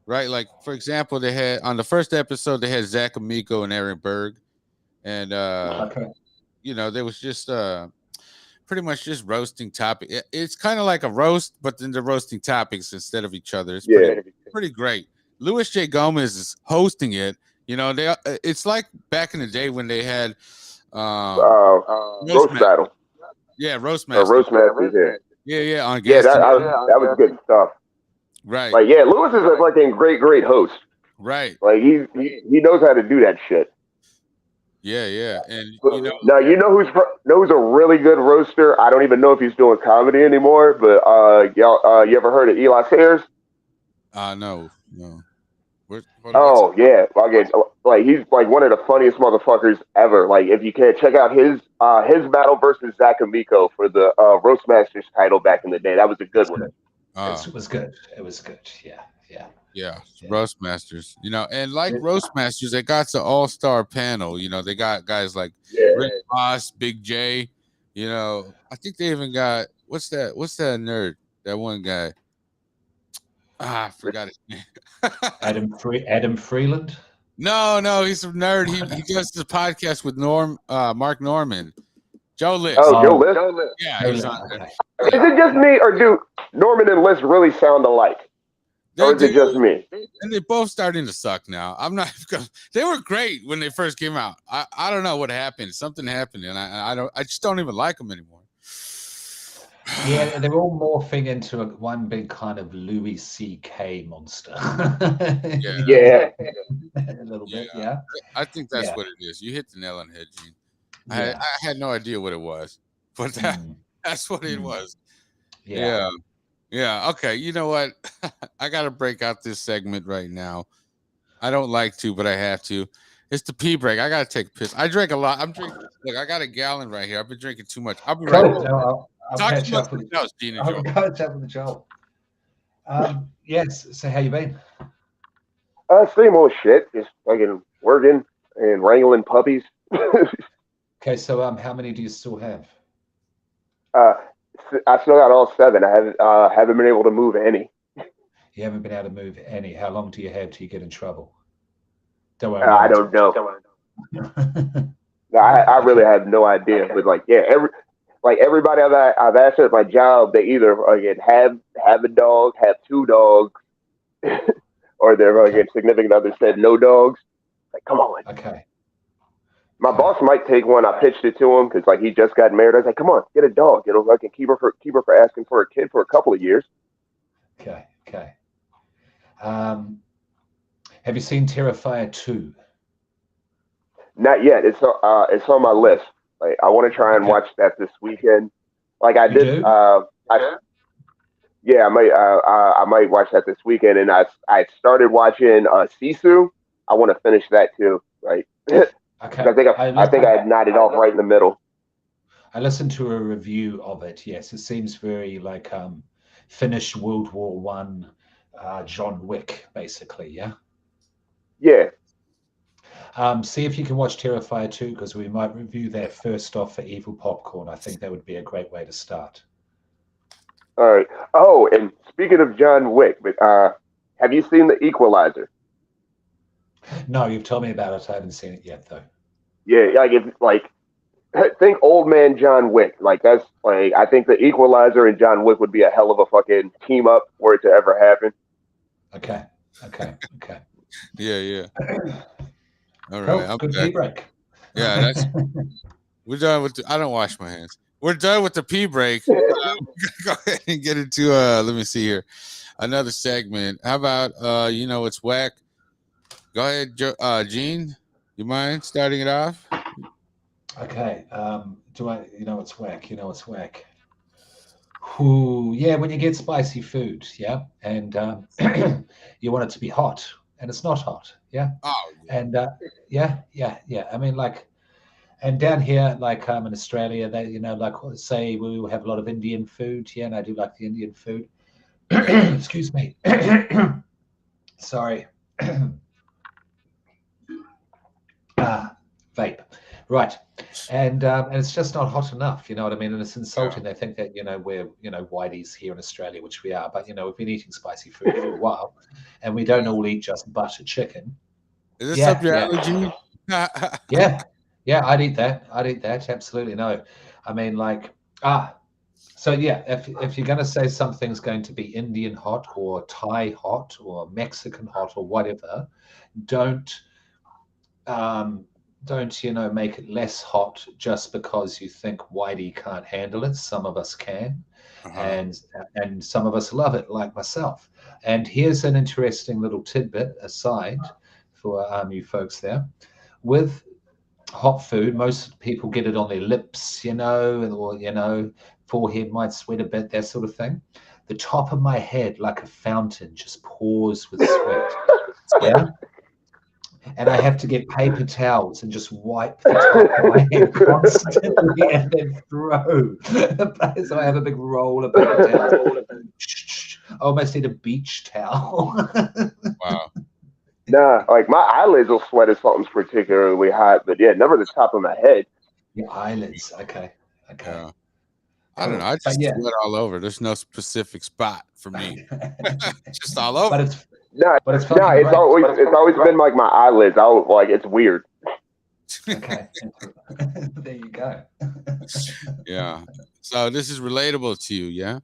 right? Like, for example, they had on the first episode they had Zach Amico and Aaron Berg, and there was just pretty much just roasting topic. It's kind of like a roast, but then they're roasting topics instead of each other. It's pretty great. Louis J. Gomez is hosting it. It's like back in the day when they had roast battle. Yeah, roast masters. Yeah, on Gas. That was good stuff. Right. Like, Louis is a fucking great host. Right. Like he knows how to do that shit. Yeah, and now who's a really good roaster. I don't even know if he's doing comedy anymore, but y'all, you ever heard of Eli Sayers? No. Yeah, okay. Like, he's like one of the funniest motherfuckers ever. Like, if you can check out his battle versus Zach Amico for the Roast Masters title back in the day, that was a good one. It was good. It was good. Yeah. Roast Masters, and like Roast Masters, they got the all-star panel. They got guys like Rick Ross, Big J. I think they even got what's that nerd? That one guy. I forgot his name. Adam Freeland. No, he's a nerd. He does the podcast with Mark Norman. Joe List. Oh, Joe List. Yeah, he's on there. Is it just me, or do Norman and List really sound alike? Or is it just me? And they're both starting to suck now. I'm not. They were great when they first came out. I don't know what happened. Something happened, and I just don't even like them anymore. Yeah, they're all morphing into one big kind of Louis C.K. monster. Yeah. A little bit, yeah. I think that's what it is. You hit the nail on the head, Gene. Yeah. I had no idea what it was, but that's what it was. Yeah. Yeah. Okay. You know what? I got to break out this segment right now. I don't like to, but I have to. It's the pee break. I got to take a piss. I drank a lot. I'm drinking. Look, I got a gallon right here. I've been drinking too much. I'll be right back. I'll catch up with Gene and I'll Joel. catch up with Joel. Yes. So how you been? Same old shit. Just fucking working and wrangling puppies. Okay, so how many do you still have? I still got all 7. I haven't been able to move any. You haven't been able to move any. How long do you have till you get in trouble? Don't worry. I don't know. I really have no idea. Okay. But everybody I've asked at my job, they either have a dog, have 2 dogs, or their significant other said no dogs. Like, come on. Okay. My boss might take one. I pitched it to him because he just got married. I was like, come on, get a dog. I can keep her for asking for a kid for a couple of years. Okay. Have you seen Terrifier 2? Not yet. It's on my list. I want to try and watch that this weekend. I did. I might watch that this weekend. And I started watching Sisu. I want to finish that too. Right. Okay. I think I nodded off right in the middle. I listened to a review of it. Yes, it seems very like Finnish World War One, John Wick, basically. Yeah. Yeah. See if you can watch Terrifier 2 because we might review that first off for Evil Popcorn. I think that would be a great way to start. All right. Oh, and speaking of John Wick, but have you seen The Equalizer? No, you've told me about it. I haven't seen it yet, though. Yeah, think old man John Wick. That's I think The Equalizer and John Wick would be a hell of a fucking team up were it to ever happen. Okay. Yeah. All right. Cool. Good pee break. Yeah, we're done with. I don't wash my hands. We're done with the pee break. Go ahead and get into. Let me see here. Another segment. How about it's whack? Go ahead, Gene. You mind starting it off? Okay. Do I? It's whack. It's whack. Ooh, yeah. When you get spicy food, yeah, and you want it to be hot, and it's not hot, yeah. Oh. Yeah. And yeah. I mean, and down here, in Australia, they, say we have a lot of Indian food, yeah, and I do like the Indian food. Excuse me. Sorry. Vape, right? And it's just not hot enough, you know what I mean? And it's insulting. They think that we're whiteys here in Australia, which we are, but we've been eating spicy food for a while, and we don't all eat just butter chicken. Is this up your allergy? Yeah, I'd eat that. Absolutely no. I mean, so yeah, if you're going to say something's going to be Indian hot or Thai hot or Mexican hot or whatever, don't make it less hot just because you think Whitey can't handle it. Some of us can, and some of us love it, like myself. And here's an interesting little tidbit aside for you folks there. With hot food, most people get it on their lips, or forehead might sweat a bit, that sort of thing. The top of my head, like a fountain, just pours with sweat. Yeah. And I have to get paper towels and just wipe the top of my head constantly and then throw. So I have a big roll of paper towels. I almost need a beach towel. Wow. Nah, my eyelids will sweat if something's particularly hot, but yeah, never the top of my head. Your eyelids, okay. Yeah. I don't know. I But just yeah. sweat all over. There's no specific spot for me. Just all But over. it's No, fucking great. it's always been like my eyelids. Like it's weird. Okay. There you go. Yeah. So this is relatable to you, yeah?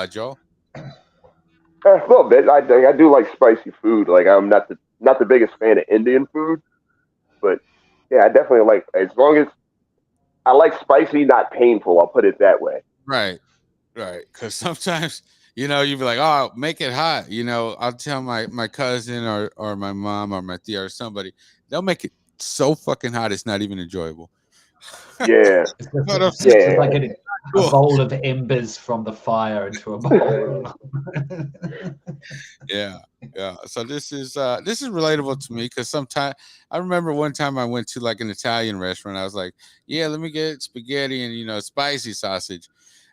Joel? A little bit. I do like spicy food. Like I'm not the biggest fan of Indian food, but yeah, I definitely like as long as I like spicy, not painful. I'll put it that way. Right. Right. Because sometimes, you'd be like, oh, make it hot. I'll tell my cousin or my mom or my tia or somebody, they'll make it so fucking hot it's not even enjoyable. Yeah, It's yeah. like getting a bowl of embers from the fire into a bowl. Yeah. So this is relatable to me because sometimes I remember one time I went to like an Italian restaurant. I was like, yeah, let me get spaghetti and spicy sausage.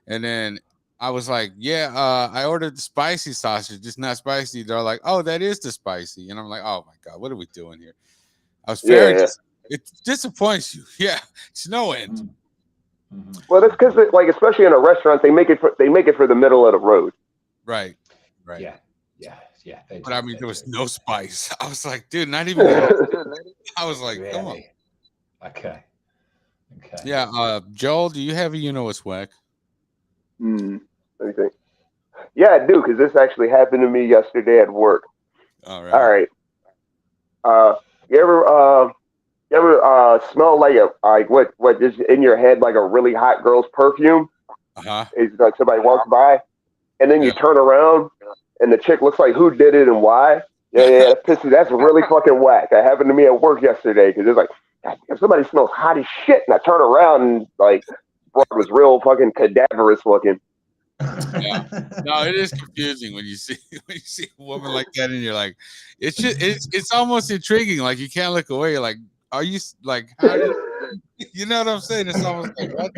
And then I was like, yeah, I ordered the spicy sausage, just not spicy. They're like, oh, that is the spicy. And I'm like, oh my God, what are we doing here? I was Yeah. it disappoints you. Yeah. It's no end. Mm-hmm. Well, that's because like especially in a restaurant, they make it for the middle of the road. Right. Yeah. But I mean, there was no spice. I was like, dude, not even. I was like, really? come on. Okay. Yeah. Joel, do you have a what's whack? Let me think. Yeah, I do because this actually happened to me yesterday at work. All All right. right. You ever smell like what is in your head like a really hot girl's perfume? Uh-huh. It's like somebody walks by, and then you turn around, and the chick looks like who did it and why. Yeah, that's really fucking whack. That happened to me at work yesterday because it's like, God, if somebody smells hot as shit, and I turn around and like, bro, it was real fucking cadaverous looking. Yeah. No, it is confusing when you see a woman like that, and you're like, it's almost intriguing. Like you can't look away. You're like, are you like how do you know what I'm saying? It's almost like what?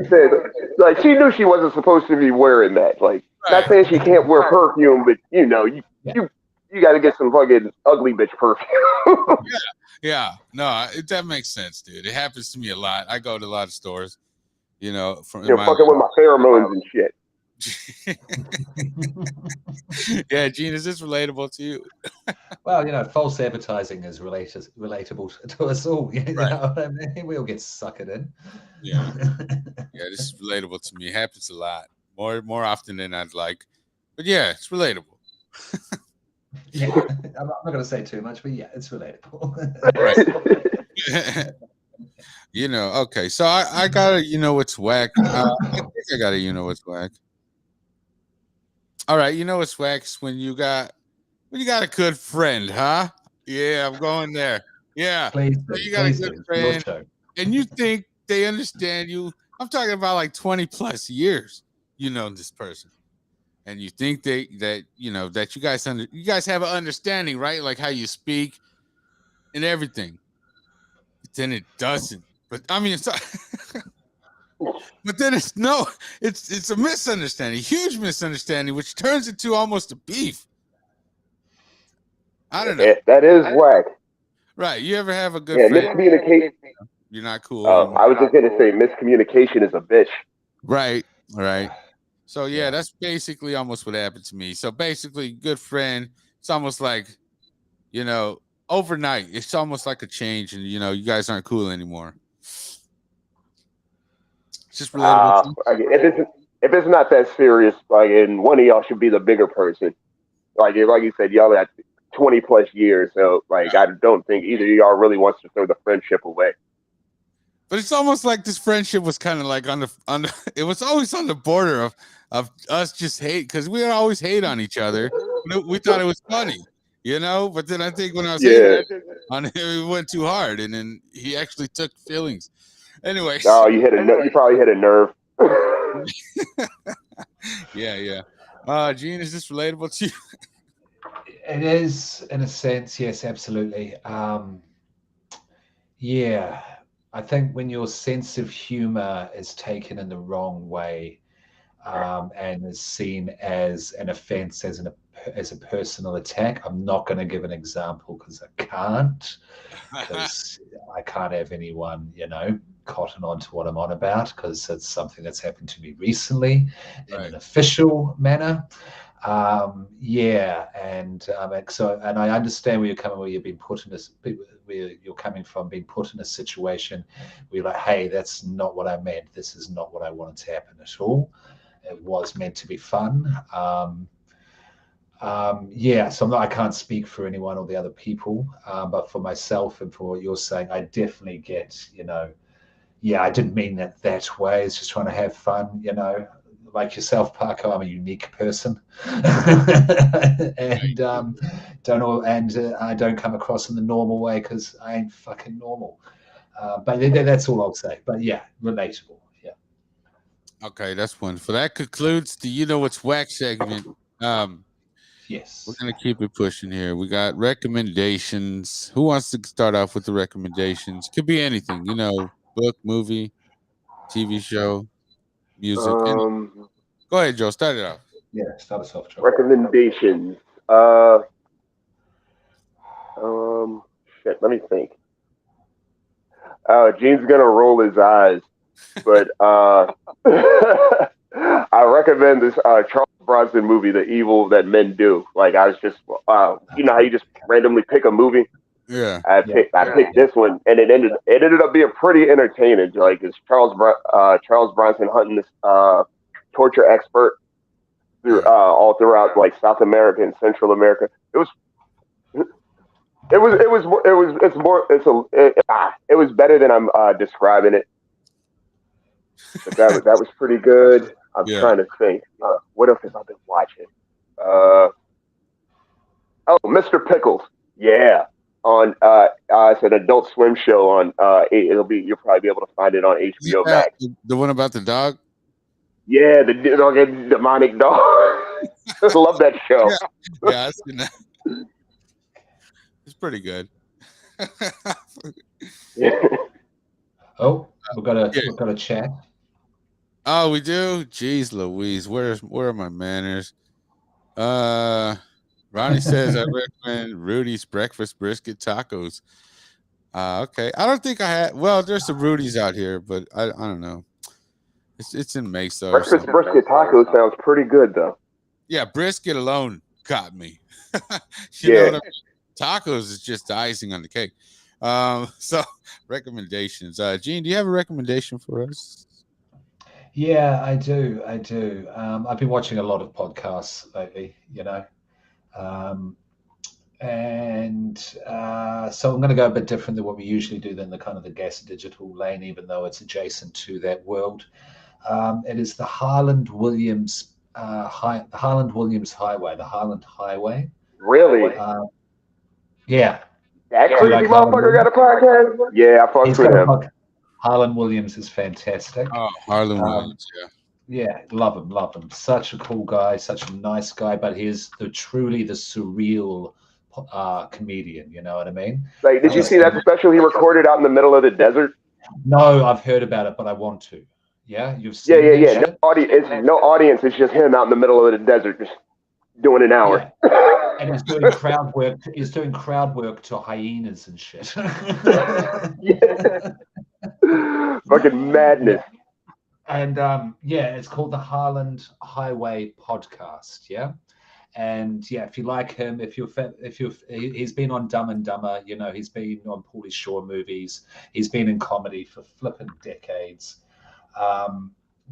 Like she knew she wasn't supposed to be wearing that. Like, not saying she can't wear perfume, but you got to get some fucking ugly bitch perfume. Yeah. No, that makes sense, dude. It happens to me a lot. I go to a lot of stores, from Fucking with my pheromones and shit. Yeah, Gene, is this relatable to you? Well, false advertising is relatable to us all. You know what I mean? We all get suckered in. Yeah. Yeah, this is relatable to me. It happens a lot. More often than I'd like. But yeah, it's relatable. Yeah. I'm not going to say too much, but yeah, it's relatable. Right. Okay. So I got a what's whack. I think I got a what's whack. All right, what's whack is when you got a good friend, huh? Yeah, I'm going there. Yeah. Please So do. you got a good friend, Show. and you think they understand you. I'm talking about like 20 plus years. This person, and you think that you guys have an understanding, right? Like how you speak and everything. But then it doesn't. But I mean, but then it's a misunderstanding, huge misunderstanding, which turns into almost a beef. I don't know. That is whack. Right. You ever have a good friend? Miscommunication. You're not cool. I was just gonna say miscommunication is a bitch. Right. So yeah, that's basically almost what happened to me. So basically, good friend. It's almost like, overnight. It's almost like a change, and you guys aren't cool anymore. It's just relatable. If it's not that serious, like, and one of y'all should be the bigger person. Like you said, y'all got 20 plus years, so like I don't think either of y'all really wants to throw the friendship away. But it's almost like this friendship was kind of like on the it was always on the border of us just hate, because we always hate on each other. We thought it was funny, but then I think when I was hating on him, it went too hard, and then he actually took feelings. Anyways. Oh, you probably hit a nerve. Yeah. Gene, is this relatable to you? It is, in a sense, yes, absolutely. Yeah, I think when your sense of humor is taken in the wrong way, and is seen as an offense, as a personal attack. I'm not going to give an example because I can't have anyone, cotton on to what I'm on about because it's something that's happened to me recently in Right. an official manner. And I understand where you're coming, where you've been put in this, where you're coming from, being put in a situation where you're like, hey, that's not what I meant. This is not what I wanted to happen at all. It was meant to be fun. So I can't speak for anyone or the other people, but for myself and for what you're saying, I definitely get, I didn't mean that way. It's just trying to have fun, like yourself, Paco. I'm a unique person, and I don't come across in the normal way because I ain't fucking normal. But that's all I'll say. But yeah, relatable. Yeah. Okay, that's wonderful. That concludes the You Know What's Whack segment. Yes. We're gonna keep it pushing here. We got recommendations. Who wants to start off with the recommendations? Could be anything, book, movie, TV show, music. Um, Go ahead, Joe. Start it off. Yeah, start us off, Joe. recommendations. Shit. Let me think. Gene's gonna roll his eyes, but I recommend this Charles Bronson movie, The Evil That Men Do. Like I was just, how you just randomly pick a movie. Yeah. I picked this one, and it ended up being pretty entertaining. Like it's Charles Bronson hunting this torture expert through all throughout like South America and Central America. It was better than I'm describing it. But that was pretty good. I'm trying to think. What else have I been watching? Mr. Pickles. Yeah. On it's an Adult Swim show on you'll probably be able to find it on HBO Max. The one about the dog? Yeah, the demonic dog. I love that show. Yeah, I've seen that. It's pretty good. Oh, we've got a chat. Oh, we do? Jeez Louise. Where are my manners? Ronnie says I recommend Rudy's breakfast brisket tacos. Okay. I don't think I had. Well, there's some Rudy's out here, but I don't know. It's in Mesa. Breakfast brisket tacos sounds pretty good though. Yeah, brisket alone got me. You know what I mean? Tacos is just the icing on the cake. So recommendations. Gene, do you have a recommendation for us? Yeah, I do. I've been watching a lot of podcasts lately, so I'm going to go a bit different than what we usually do than the kind of the gas digital lane, even though it's adjacent to that world. It is the Harland Williams Highway, the Harland Highway. Really? Yeah. That crazy motherfucker got a podcast? Yeah, I fucked with him. Harland Williams is fantastic. Oh, Harland Williams, yeah, love him. Such a cool guy, such a nice guy, but he's truly the surreal comedian. You know what I mean? Like, did you see that special he recorded out in the middle of the desert? No, I've heard about it, but I want to. Yeah, you've seen Yeah. No audience. It's just him out in the middle of the desert, just doing an hour. Yeah. And he's doing crowd work. He's doing crowd work to hyenas and shit. Fucking madness. And it's called the Harland Highway Podcast. Yeah. And yeah, if you like him, he's been on Dumb and Dumber, he's been on Pauly Shore movies, he's been in comedy for flipping decades.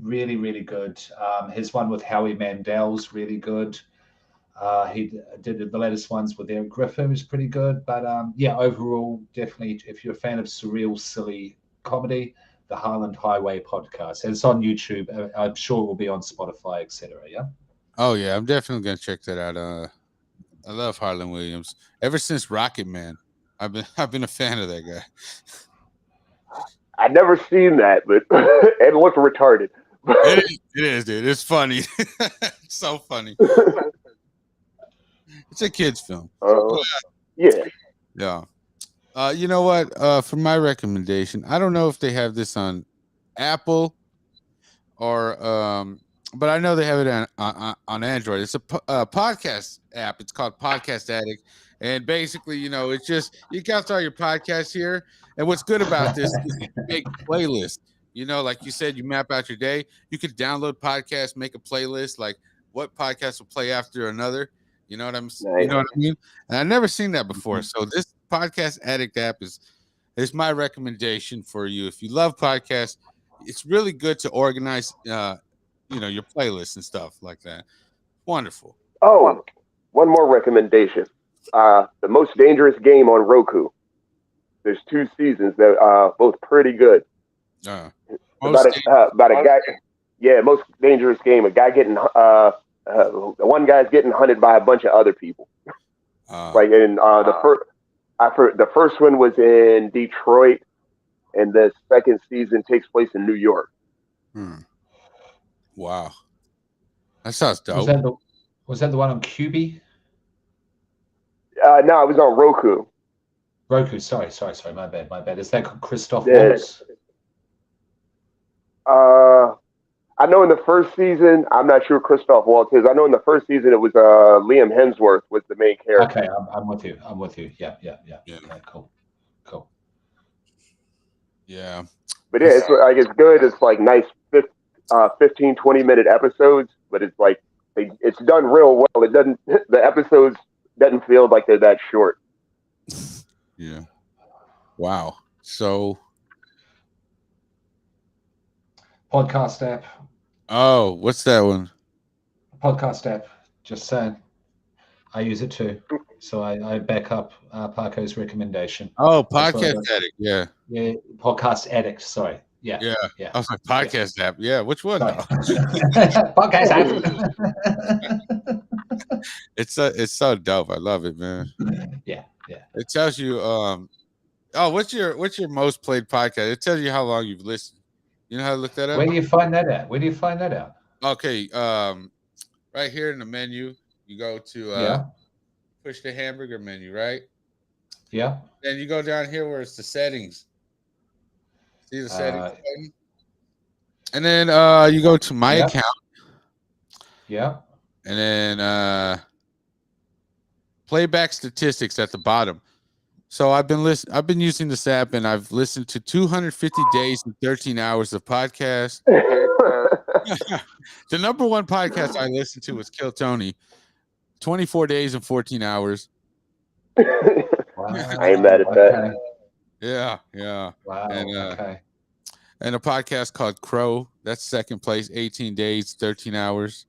Really, really good. His one with Howie Mandel's really good. He did the latest ones with Eric Griffin, was pretty good. But overall, definitely, if you're a fan of surreal, silly comedy, the Harland Highway Podcast. And it's on YouTube. I'm sure it will be on Spotify, etc. Yeah. Oh yeah, I'm definitely gonna check that out. I love Harland Williams. Ever since Rocket Man, I've been a fan of that guy. I never seen that, but it looked retarded. It is, dude. It's funny. It's so funny. It's a kid's film. Yeah. You know what? For my recommendation, I don't know if they have this on Apple or but I know they have it on Android. It's a podcast app. It's called Podcast Addict, And basically, it's just you got all your podcasts here. And what's good about this is you can make playlists. Like you said, you map out your day. You could download podcasts, make a playlist, like what podcast will play after another. You know what you know what I mean? And I've never seen that before. So this Podcast Addict app is my recommendation for you. If you love podcasts, it's really good to organize your playlists and stuff like that. Wonderful. Oh, one more recommendation. The Most Dangerous Game on Roku. There's 2 seasons that are both pretty good. About a guy. Yeah, Most Dangerous Game. A guy getting one guy's getting hunted by a bunch of other people. The first one was in Detroit, and the second season takes place in New York. Wow, that sounds dope. Was that the one on QB? No, it was on Roku. Roku, sorry, my bad. Is that called Christoph Waltz? I know in the first season, I'm not sure Christoph Waltz is. I know in the first season it was Liam Hemsworth was the main character. Okay, I'm with you. Yeah. Okay, cool. Yeah. But yeah, it's good. It's like nice 15, 20-minute episodes, but it's like it's done real well. It doesn't the episodes doesn't feel like they're that short. Yeah. Wow. So podcast app. Oh, what's that one? Podcast app. Just saying. I use it too. So I back up Paco's recommendation. Oh, Podcast Addict. Yeah. Yeah. Podcast Addict. Sorry. Yeah. I was like, Podcast app. Yeah. Which one? Podcast app. It's so dope. I love it, man. Yeah. It tells you what's your most played podcast? It tells you how long you've listened. You know how to look that up? Where do you find that at? Okay, right here in the menu, you go to push the hamburger menu, right? Yeah. Then you go down here where it's the settings. See the settings button? And then you go to my account. Yeah. And then playback statistics at the bottom. So I've been using this app, and I've listened to 250 days and 13 hours of podcast. The number one podcast I listened to was Kill Tony, 24 days and 14 hours. Wow. I ain't mad at that. Yeah. Wow. And a podcast called Crow, that's second place, 18 days, 13 hours.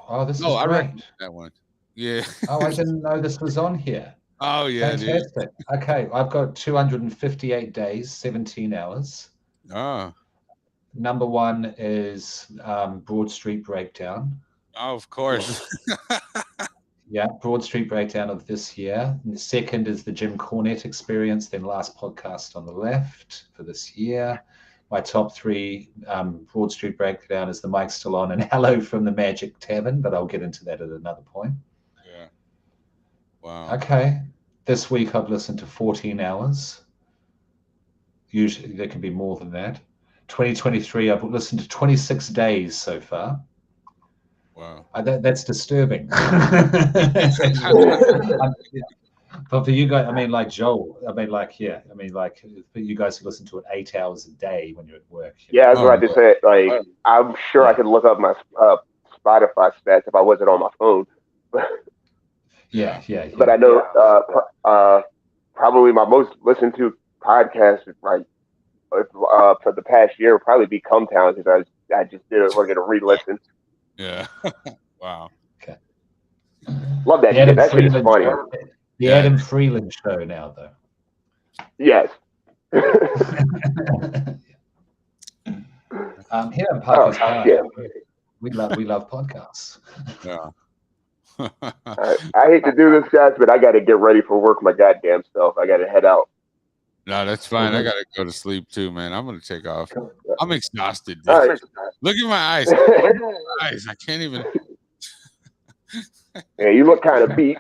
Oh, this is I great. recommend that one. Yeah. Oh, I didn't know this was on here. Oh, yeah, fantastic. Dude. Okay, I've got 258 days, 17 hours. Oh. Number one is Broad Street Breakdown. Oh, of course. Yeah, Broad Street Breakdown of this year. And the second is the Jim Cornette Experience, then Last Podcast on the Left for this year. My top 3 Broad Street Breakdown is the Mike Stallone and Hello from the Magic Tavern, but I'll get into that at another point. Yeah. Wow. Okay. This week I've listened to 14 hours. Usually there can be more than that. 2023, I've listened to 26 days so far. Wow. That's disturbing. But for you guys, I mean, like Joel, for you guys who listen to it 8 hours a day when you're at work. Yeah, I was about to say, like, I'm sure I could look up my Spotify stats if I wasn't on my phone. Yeah. But I know probably my most listened to podcast right for the past year would probably be Come Town, because I just did want to get a re-listen. Yeah. Wow. Okay. Love that shit. That shit is funny. The Adam Freeland show now, though. Yes. Here on Paco's we love podcasts. Yeah. I hate to do this, guys, but I got to get ready for work. My goddamn self. I got to head out. No, that's fine. I gotta go to sleep too, man. I'm gonna take off. I'm exhausted. Dude. Right. Look at my eyes. I can't even. Yeah, you look kind of beat,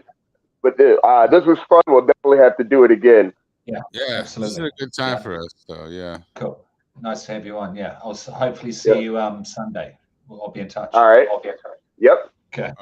but this was fun. We'll definitely have to do it again. Yeah, absolutely. This is a good time for us. So yeah. Cool. Nice to have you on. Yeah, I'll hopefully see you Sunday. I'll be in touch. All right. I'll be in touch. Yep. Okay.